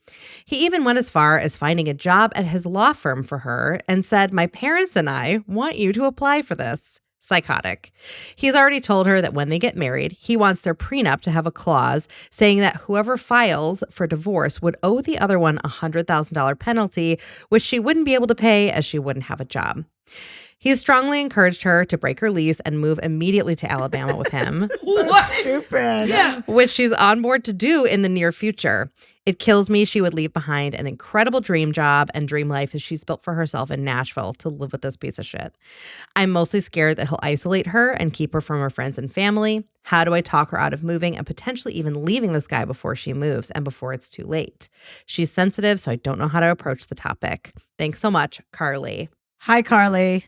He even went as far as finding a job at his law firm for her and said, "My parents and I want you to apply for this." Psychotic. He's already told her that when they get married, he wants their prenup to have a clause saying that whoever files for divorce would owe the other one a $100,000 penalty, which she wouldn't be able to pay as she wouldn't have a job. He strongly encouraged her to break her lease and move immediately to Alabama with him. Stupid. Yeah. Which she's on board to do in the near future. It kills me she would leave behind an incredible dream job and dream life that she's built for herself in Nashville to live with this piece of shit. I'm mostly scared that he'll isolate her and keep her from her friends and family. How do I talk her out of moving and potentially even leaving this guy before she moves and before it's too late? She's sensitive, so I don't know how to approach the topic. Thanks so much, Carly. Hi, Carly.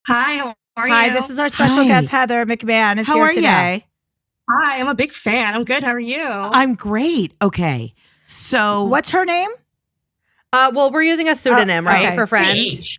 Hi, how are you? Hi, this is our special guest, Heather McMahon, is here today. Hi, I'm a big fan. I'm good. How are you? I'm great. Okay. So What's her name? Well, we're using a pseudonym, right, okay. for friend. Paige.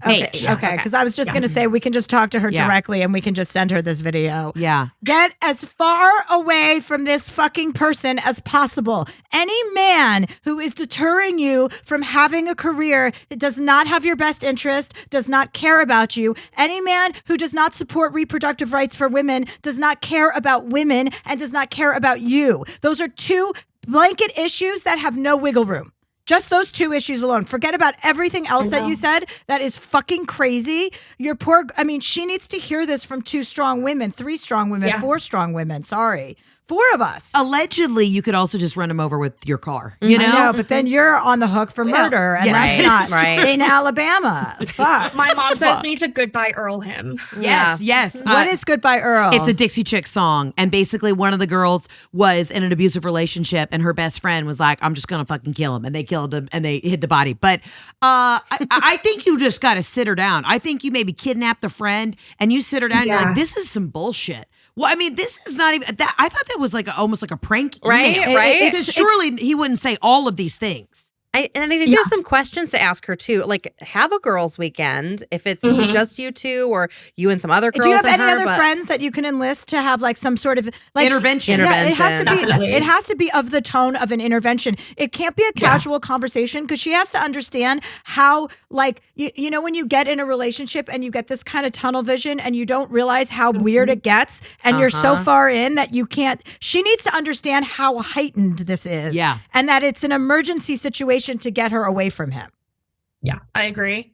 Okay, Paige. okay, because I was just going to say we can just talk to her directly and we can just send her this video. yeah. Get as far away from this fucking person as possible. Any man who is deterring you from having a career that does not have your best interest, does not care about you, any man who does not support reproductive rights for women, does not care about women, and does not care about you. Those are two blanket issues that have no wiggle room. Just those two issues alone. Forget about everything else that you said. That is fucking crazy. She needs to hear this from 2 strong women, 3 strong women, 4 strong women. Sorry. 4 of us. Allegedly, you could also just run him over with your car. You know? I know, but then you're on the hook for murder, and that's not in Alabama. Fuck. My mom says we need to goodbye Earl him. Yes. What is Goodbye Earl? It's a Dixie Chick song. And basically one of the girls was in an abusive relationship and her best friend was like, I'm just going to fucking kill him. And they killed him and they hid the body. But I think you just got to sit her down. I think you maybe kidnap the friend and you sit her down and you're like, this is some bullshit. Well, I mean, this is not even that. I thought that was like almost like a prank email. Right. Because surely he wouldn't say all of these things. I think there's some questions to ask her too. Like, have a girls' weekend if it's just you two or you and some other girls. Do you have and any her, other friends that you can enlist to have like some sort of like intervention? Yeah, it has to be. Definitely. It has to be of the tone of an intervention. It can't be a casual conversation because she has to understand how, like, you know, when you get in a relationship and you get this kind of tunnel vision and you don't realize how weird it gets, and you're so far in that you can't. She needs to understand how heightened this is, and that it's an emergency situation to get her away from him. Yeah, I agree.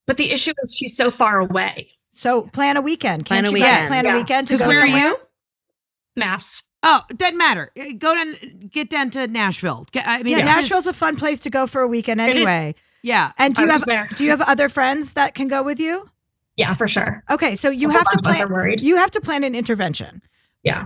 But the issue is she's so far away. So plan a weekend. Can't you guys plan a weekend to go where somewhere? are you? Mass. Oh, doesn't matter. Get down to Nashville. Nashville's a fun place to go for a weekend anyway. Yeah. And do there. you have other friends that can go with you? Yeah, for sure. Okay, so you have to plan. You have to plan an intervention. Yeah.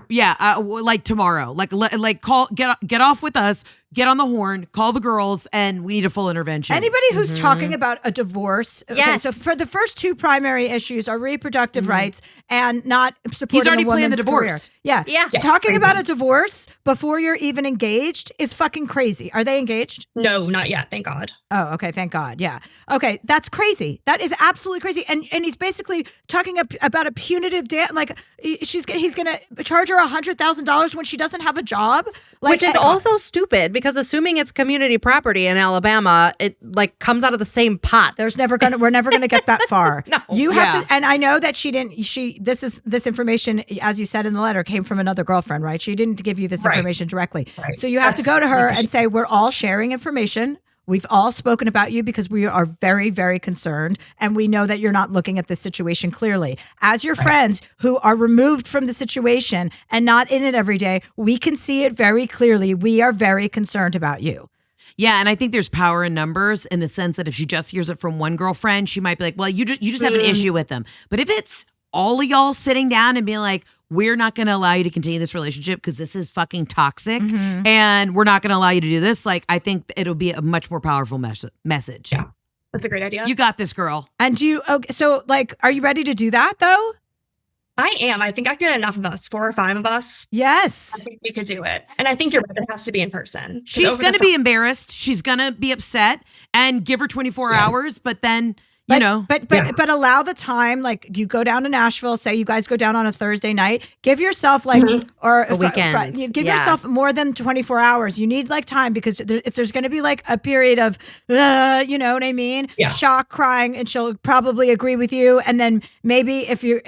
Like tomorrow. Like call. Get off with us. Get on the horn, call the girls, and we need a full intervention. Anybody who's talking about a divorce. Okay, so for the first 2 primary issues are reproductive rights and not supporting He's already a woman's planned the divorce. career. Yeah. Talking about a divorce before you're even engaged is fucking crazy. Are they engaged? No, not yet. Thank God. Oh, okay. Thank God. Yeah. Okay. That's crazy. That is absolutely crazy. And he's basically talking about a punitive like he's going to charge her $100,000 when she doesn't have a job. Which is also stupid because assuming it's community property in Alabama, it like comes out of the same pot. We're never gonna get that far. No. You have to, and I know that this information, as you said in the letter, came from another girlfriend, right? She didn't give you this information directly. Right. So you have to go to her and say, we're all sharing information. We've all spoken about you because we are very, very concerned. And we know that you're not looking at this situation clearly. As your friends who are removed from the situation and not in it every day, we can see it very clearly. We are very concerned about you. Yeah, and I think there's power in numbers in the sense that if she just hears it from one girlfriend, she might be like, well, you just have an issue with them. But if it's all of y'all sitting down and being like, we're not going to allow you to continue this relationship because this is fucking toxic, and we're not going to allow you to do this. Like, I think it'll be a much more powerful message. Yeah, that's a great idea. You got this, girl. And so like, are you ready to do that though? I am. I think I get enough of us, 4 or 5 of us. Yes. I think we could do it. And I think you're right. It has to be in person. She's going to be embarrassed. She's going to be upset, and give her 24 hours. But then, But allow the time. Like, you go down to Nashville, say you guys go down on a Thursday night, give yourself like, or a weekend. Give yourself more than 24 hours. You need like time, because there's going to be like a period of, you know what I mean? Yeah. Shock, crying, and she'll probably agree with you. And then maybe if you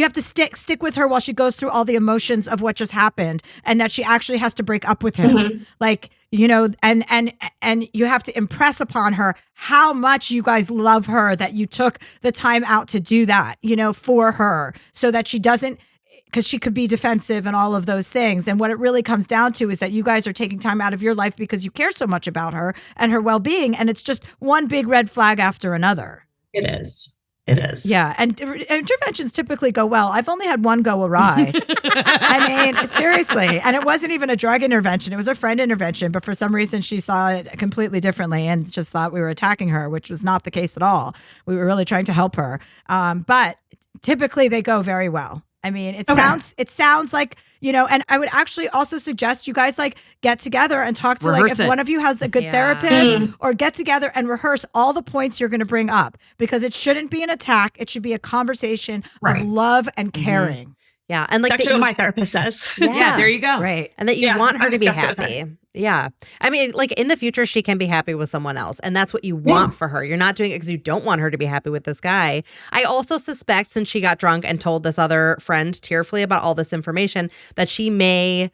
have to stick with her while she goes through all the emotions of what just happened, and that she actually has to break up with him. Like, you know, and you have to impress upon her how much you guys love her, that you took the time out to do that, you know, for her, so that she doesn't, because she could be defensive and all of those things. And what it really comes down to is that you guys are taking time out of your life because you care so much about her and her well-being. And it's just one big red flag after another. It is. It is. Yeah. And interventions typically go well. I've only had one go awry. I mean, seriously. And it wasn't even a drug intervention. It was a friend intervention. But for some reason, she saw it completely differently and just thought we were attacking her, which was not the case at all. We were really trying to help her. But typically they go very well. I mean, it sounds like, you know, and I would actually also suggest you guys like get together and talk to like, if one of you has a good therapist, or get together and rehearse all the points you're going to bring up, because it shouldn't be an attack. It should be a conversation of love and caring. Yeah. And like, that's actually what my therapist says. Yeah, there you go. Right. And that you want her to be happy. Yeah. I mean, like, in the future, she can be happy with someone else. And that's what you want for her. You're not doing it because you don't want her to be happy with this guy. I also suspect, since she got drunk and told this other friend tearfully about all this information, that she may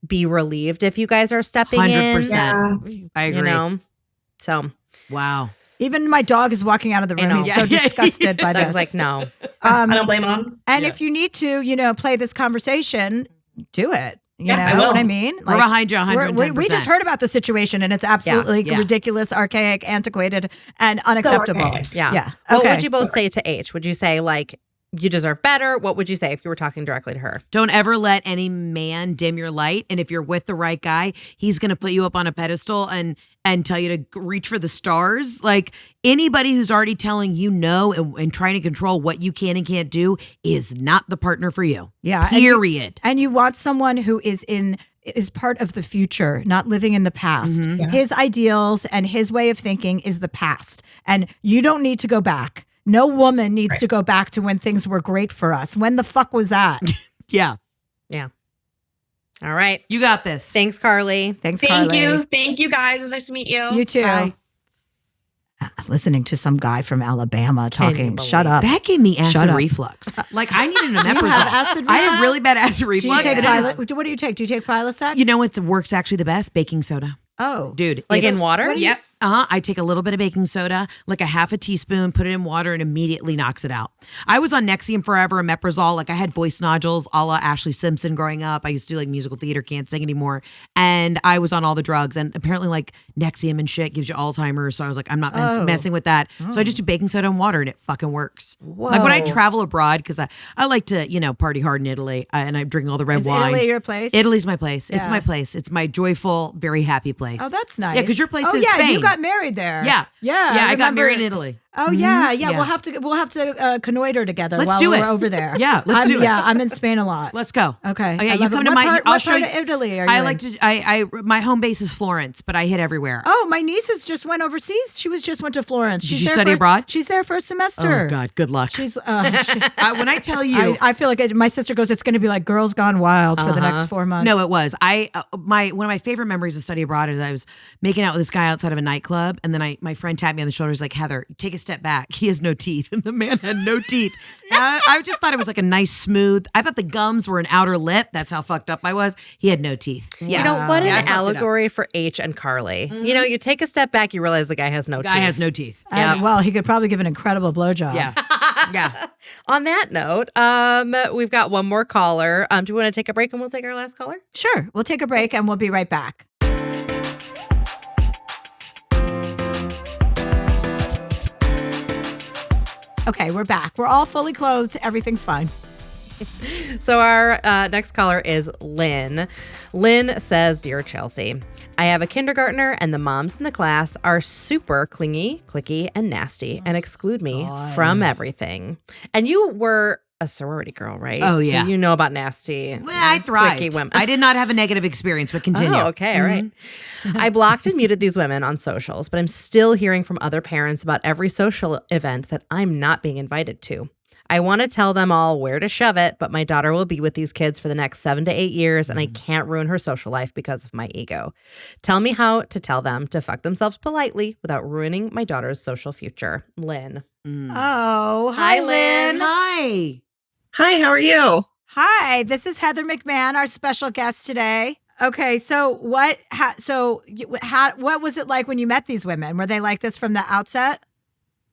be relieved if you guys are stepping 100%. in. I agree. You know? So. Wow. Even my dog is walking out of the room. He's so disgusted by this. I was like, no. I don't blame him. And if you need to, you know, play this conversation, do it. You know what I mean? We're behind you 110%. We just heard about the situation, and it's absolutely ridiculous, archaic, antiquated, and unacceptable. So Yeah. What would you both say to H? Would you say, like, you deserve better? What would you say if you were talking directly to her? Don't ever let any man dim your light. And if you're with the right guy, he's going to put you up on a pedestal and tell you to reach for the stars. Like, anybody who's already telling you no and trying to control what you can and can't do is not the partner for you. Yeah. Period. And you want someone who is part of the future, not living in the past. His ideals and his way of thinking is the past. And you don't need to go back. No woman needs to go back to when things were great for us. When the fuck was that? Yeah. All right. You got this. Thanks, Carly. Thank you. Thank you, guys. It was nice to meet you. You too. Bye. Listening to some guy from Alabama talking. Shut up. That gave me acid reflux. Like, I needed an omeprazole. acid reflux? I have really bad acid Do you reflux. take what do you take? Do you take Prilosec? You know what works actually the best? Baking soda. Oh. Dude. Like in water? Yep. I take a little bit of baking soda, like a half a teaspoon, put it in water, and immediately knocks it out. I was on Nexium forever, omeprazole. Like, I had voice nodules a la Ashley Simpson growing up. I used to do like musical theater, can't sing anymore. And I was on all the drugs. And apparently, like, Nexium and shit gives you Alzheimer's. So I was like, I'm not messing with that. So I just do baking soda and water, and it fucking works. Whoa. Like, when I travel abroad, because I like to, you know, party hard in Italy, and I drink all the red wine. Italy your place? Italy's my place. Yeah. It's my place. It's my joyful, very happy place. Oh, that's nice. Yeah, because your place is yeah, Spain. you got married there. Yeah. Yeah. I got married in Italy. Oh yeah. We'll have to connoiter together while we're over there. Yeah, let's do it. Yeah, I'm in Spain a lot. Let's go. Okay. Oh, yeah, you come to my. I'll What show part you. of Italy are you? I like to. My home base is Florence, but I hit everywhere. Oh, my nieces just went overseas. She went to Florence. Did you study abroad? She's there for a semester. Oh God, good luck. She's. When I tell you, I feel like my sister goes. It's going to be like Girls Gone Wild for the next 4 months. No, it was. One of my favorite memories of study abroad is I was making out with this guy outside of a nightclub, and then my friend tapped me on the shoulder. He's like, Heather, take a step back. He has no teeth, and the man had no teeth. I just thought it was like a nice smooth. I thought the gums were an outer lip. That's how fucked up I was. He had no teeth. Yeah. You know, what I an fucked it up. allegory for H and Carly. You know, you take a step back, you realize the guy has no teeth. Guy has no teeth. Well, he could probably give an incredible blowjob. Yeah. Yeah. On that note, we've got one more caller. Do you want to take a break and we'll take our last caller? Sure. We'll take a break and we'll be right back. Okay, we're back. We're all fully clothed. Everything's fine. So our next caller is Lynn. Lynn says, Dear Chelsea, I have a kindergartner and the moms in the class are super clingy, cliquey, and nasty and exclude me from everything. And you were a sorority girl, right? Oh, yeah. So you know about nasty, well, I thrived. cliquey women. I did not have a negative experience, but continue. Oh, okay, all right. I blocked and muted these women on socials, but I'm still hearing from other parents about every social event that I'm not being invited to. I want to tell them all where to shove it, but my daughter will be with these kids for the next 7 to 8 years, and I can't ruin her social life because of my ego. Tell me how to tell them to fuck themselves politely without ruining my daughter's social future. Lynn. Oh, hi, Lynn. Hi. Hi, how are you? Hi, this is Heather McMahon, our special guest today. Okay, so what was it like when you met these women? Were they like this from the outset?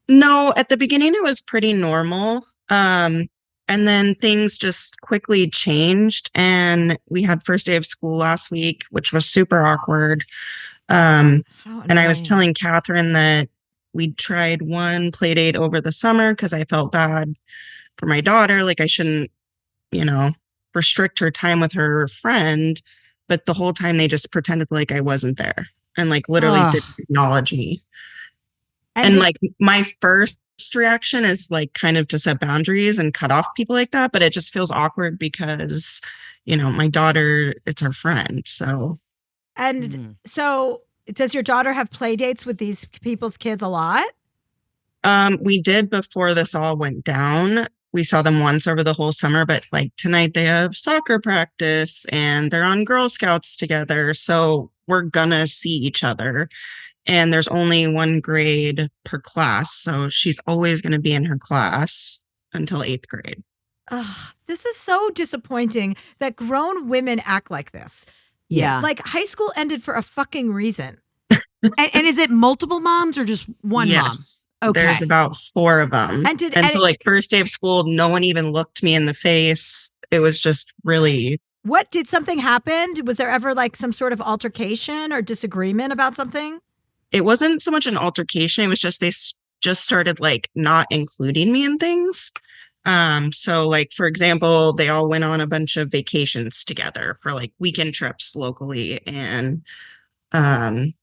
No, at the beginning it was pretty normal. And then things just quickly changed, and we had first day of school last week, which was super awkward. And I was telling Catherine that we tried one play date over the summer because I felt bad for my daughter. Like I shouldn't, restrict her time with her friend. But the whole time they just pretended like I wasn't there and like literally didn't acknowledge me. And like my first reaction is like kind of to set boundaries and cut off people like that. But it just feels awkward because, my daughter, it's her friend. So. And so does your daughter have play dates with these people's kids a lot? We did before this all went down. We saw them once over the whole summer, but like tonight they have soccer practice and they're on Girl Scouts together. So we're gonna see each other. And there's only one grade per class. So she's always going to be in her class until 8th grade. This is so disappointing that grown women act like this. Yeah. Like high school ended for a fucking reason. and is it multiple moms or just one mom? Okay. There's about 4 of them. And so like first day of school, no one even looked me in the face. It was just really... Did something happen? Was there ever like some sort of altercation or disagreement about something? It wasn't so much an altercation. It was just they just started like not including me in things. So like, for example, they all went on a bunch of vacations together for like weekend trips locally. And then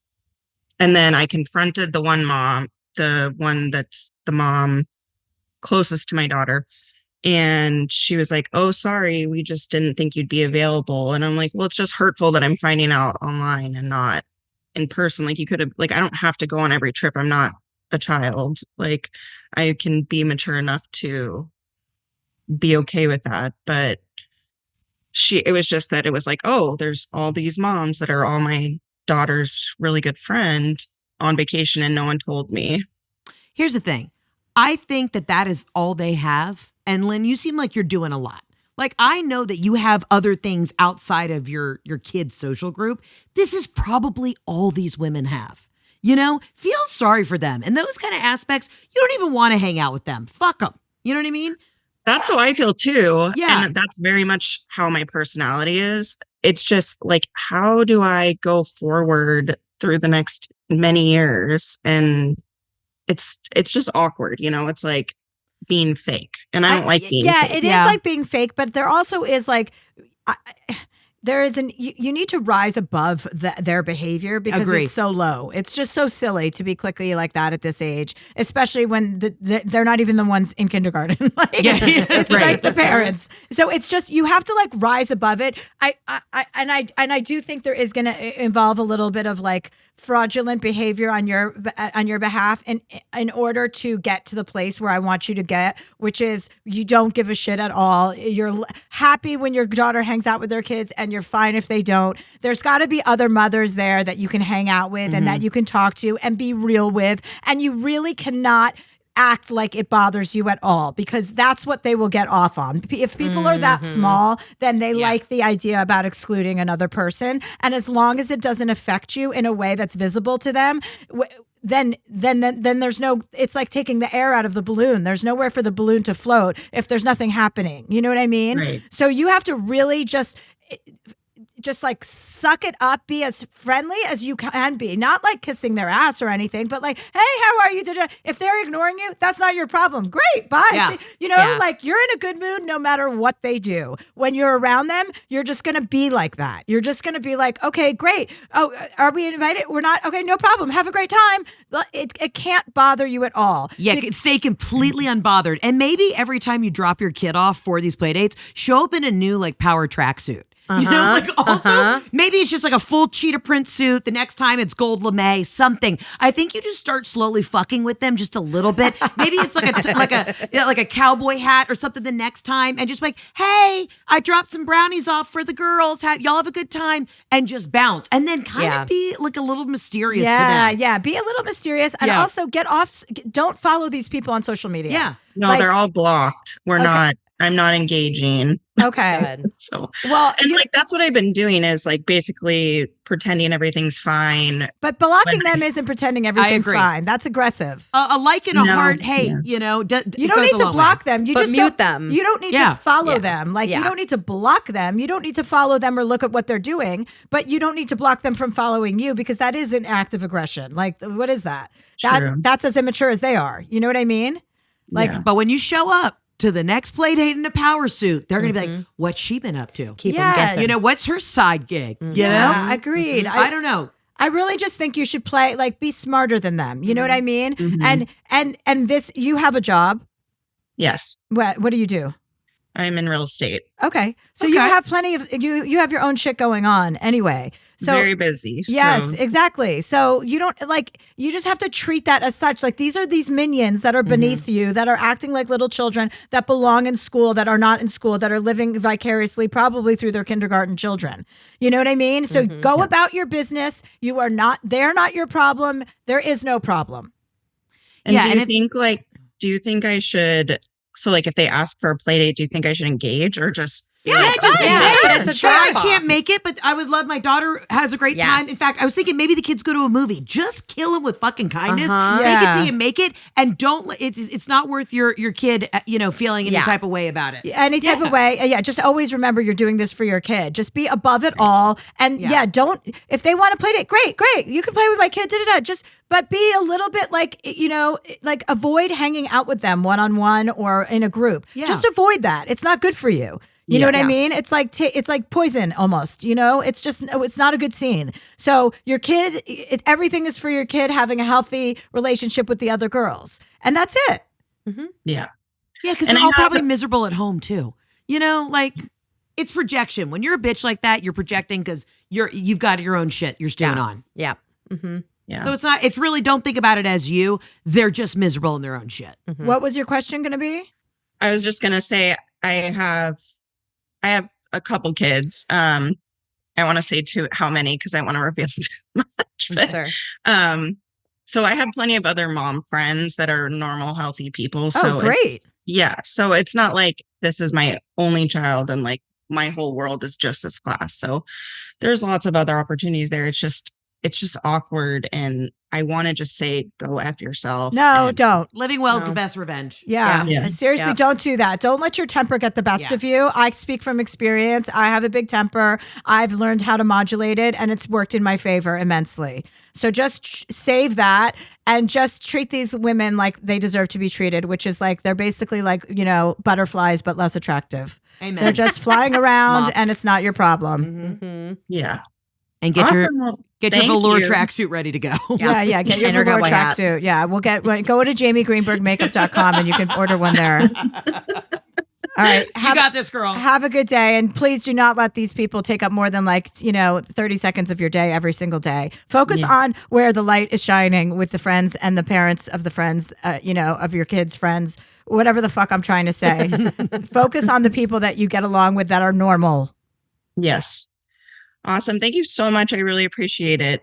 I confronted the one mom, the one that's the mom closest to my daughter. And she was like, oh, sorry, we just didn't think you'd be available. And I'm like, well, it's just hurtful that I'm finding out online and not in person. Like you could have, like, I don't have to go on every trip. I'm not a child. Like I can be mature enough to be okay with that. But it was just that it was like, oh, there's all these moms that are all my daughter's really good friend on vacation and no one told me. Here's the thing. I think that is all they have. And Lynn, you seem like you're doing a lot. Like, I know that you have other things outside of your kids' social group. This is probably all these women have. Feel sorry for them. And those kind of aspects, you don't even want to hang out with them. Fuck them. You know what I mean? That's how I feel too. Yeah. And that's very much how my personality is. It's just like, how do I go forward through the next many years? And it's just awkward. It's like being fake. And I don't like being fake. It is like being fake, but there also is like, there is you need to rise above their behavior because it's so low. It's just so silly to be cliquey like that at this age, especially when they're not even the ones in kindergarten. It's like the parents. So it's just, you have to like rise above it. I do think there is going to involve a little bit of like fraudulent behavior on your behalf in order to get to the place where I want you to get, which is you don't give a shit at all. You're happy when your daughter hangs out with their kids and you're fine if they don't. There's got to be other mothers there that you can hang out with and that you can talk to and be real with. And you really cannot act like it bothers you at all because that's what they will get off on. If people are that small, then they like the idea about excluding another person. And as long as it doesn't affect you in a way that's visible to them, then there's no, it's like taking the air out of the balloon. There's nowhere for the balloon to float if there's nothing happening. You know what I mean? Right. So you have to really just just like suck it up, be as friendly as you can be, not like kissing their ass or anything, but like, hey, how are you? If they're ignoring you, that's not your problem. Great, bye. Yeah. See, like you're in a good mood no matter what they do. When you're around them, you're just going to be like that. You're just going to be like, okay, great. Oh, are we invited? We're not. Okay, no problem. Have a great time. It can't bother you at all. Yeah, stay completely unbothered. And maybe every time you drop your kid off for these play dates, show up in a new like power tracksuit. You know, like also maybe it's just like a full cheetah print suit. The next time it's gold lame, something. I think you just start slowly fucking with them just a little bit. Maybe it's like a cowboy hat or something the next time, and just like, hey, I dropped some brownies off for the girls. Y'all have a good time, and just bounce, and then kind of be like a little mysterious to them. Yeah, be a little mysterious, and also get off. Don't follow these people on social media. Yeah, no, they're all blocked. I'm not engaging. Okay. So, and that's what I've been doing is like basically pretending everything's fine. But blocking them isn't pretending everything's fine. That's aggressive. A like and a heart. Hey, you don't need to block them. You just mute them. You don't need to follow them. Like you don't need to block them. You don't need to follow them or look at what they're doing. But you don't need to block them from following you because that is an act of aggression. Like what is that? That's as immature as they are. You know what I mean? But when you show up to the next play date in a power suit, they're going to be like, what's she been up to? Keep them guessing. What's her side gig? You know? Agreed. I don't know. I really just think you should be smarter than them. You know what I mean? And this, you have a job. Yes. What do you do? I'm in real estate. Okay. So you have plenty of, you have your own shit going on anyway. So very busy. Yes, exactly. So you don't you just have to treat that as such. Like these are these minions that are beneath you, that are acting like little children, that belong in school, that are not in school, that are living vicariously, probably through their kindergarten children. You know what I mean? So go about your business. They're not your problem. There is no problem. And do you think I should, so like if they ask for a play date, do you think I should engage or just it's a sure, I can't make it, but I would love. My daughter has a great time. In fact, I was thinking maybe the kids go to a movie. Just kill them with fucking kindness. Make it till you make it, and don't. It's not worth your kid, feeling any type of way about it. Any type of way. Just always remember you're doing this for your kid. Just be above it all, and don't. If they want to play it, great. You can play with my kid. But be a little bit like avoid hanging out with them one-on-one or in a group. Yeah. Just avoid that. It's not good for you. You know what I mean? It's like poison almost, it's not a good scene. So your kid, everything is for your kid having a healthy relationship with the other girls. And that's it. Mm-hmm. Yeah. Yeah. Cause they're all probably miserable at home too. It's projection. When you're a bitch like that, you're projecting because you've got your own shit you're stewing on. Yeah. Mm-hmm. Yeah. So it's really, don't think about it as you. They're just miserable in their own shit. Mm-hmm. What was your question going to be? I was just going to say, I have a couple kids. I want to say how many because I want to reveal too much. But, sure. So I have plenty of other mom friends that are normal, healthy people. So great. So it's not like this is my only child and like my whole world is just this class. So there's lots of other opportunities there. It's just awkward. And I want to just say, go F yourself. No, don't. Living well is the best revenge. Yeah. Seriously, don't do that. Don't let your temper get the best of you. I speak from experience. I have a big temper. I've learned how to modulate it, and it's worked in my favor immensely. So just save that and just treat these women like they deserve to be treated, which is like they're basically like, butterflies, but less attractive. Amen. They're just flying around and it's not your problem. Mm-hmm. Yeah. And get your velour tracksuit ready to go. Yeah. Get your velour tracksuit. Yeah, go to JamieGreenbergMakeup.com and you can order one there. All right. You got this, girl. Have a good day. And please do not let these people take up more than 30 seconds of your day every single day. Focus on where the light is shining with the friends and the parents of the friends, of your kids' friends, whatever the fuck I'm trying to say. Focus on the people that you get along with that are normal. Yes. Awesome. Thank you so much. I really appreciate it.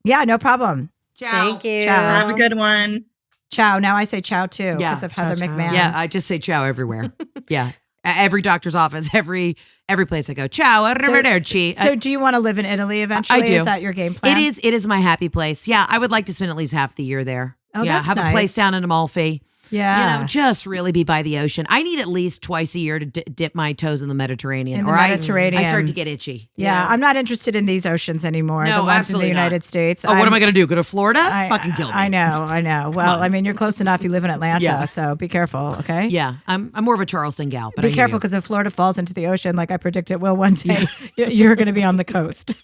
Yeah, no problem. Ciao. Thank you. Ciao. Have a good one. Chow. Now I say chow too because of Heather McMahon. Yeah, I just say chow everywhere. Yeah. Every doctor's office, every place I go, ciao, arrivederci. So do you want to live in Italy eventually? I do. Is that your game plan? It is my happy place. Yeah, I would like to spend at least half the year there. Oh, that's have nice. a place down in Amalfi. Yeah. Just really be by the ocean. I need at least twice a year to dip my toes in the Mediterranean. Mediterranean. I start to get itchy. Yeah, I'm not interested in these oceans anymore. No, the ones absolutely in the not. United States. Oh, what am I going to do? Go to Florida? Fucking kill me. I know. Well, I mean, you're close enough. You live in Atlanta, so be careful, okay? Yeah, I'm more of a Charleston gal. But be careful because if Florida falls into the ocean, like I predict it will one day, you're going to be on the coast.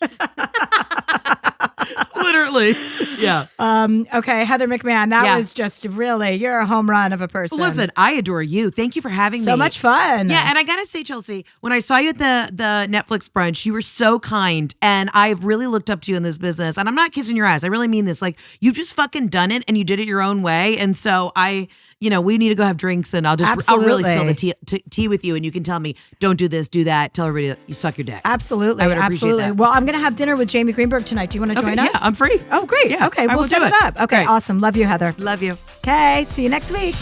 Literally. Yeah. Okay, Heather McMahon, that was just really, you're a home run of a person. Listen, I adore you. Thank you for having me. So much fun. Yeah, and I gotta say, Chelsea, when I saw you at the Netflix brunch, you were so kind, and I've really looked up to you in this business. And I'm not kissing your ass. I really mean this. Like, you've just fucking done it, and you did it your own way. And so we need to go have drinks, and I'll really spill the tea with you, and you can tell me, don't do this, do that. Tell everybody you suck your dick. Absolutely, I would appreciate that. Well, I'm gonna have dinner with Jamie Greenberg tonight. Do you want to join us? Yeah, I'm free. Oh, great. Yeah, okay, we'll set it up. Okay, Great. awesome. Love you, Heather. Love you. Okay, see you next week.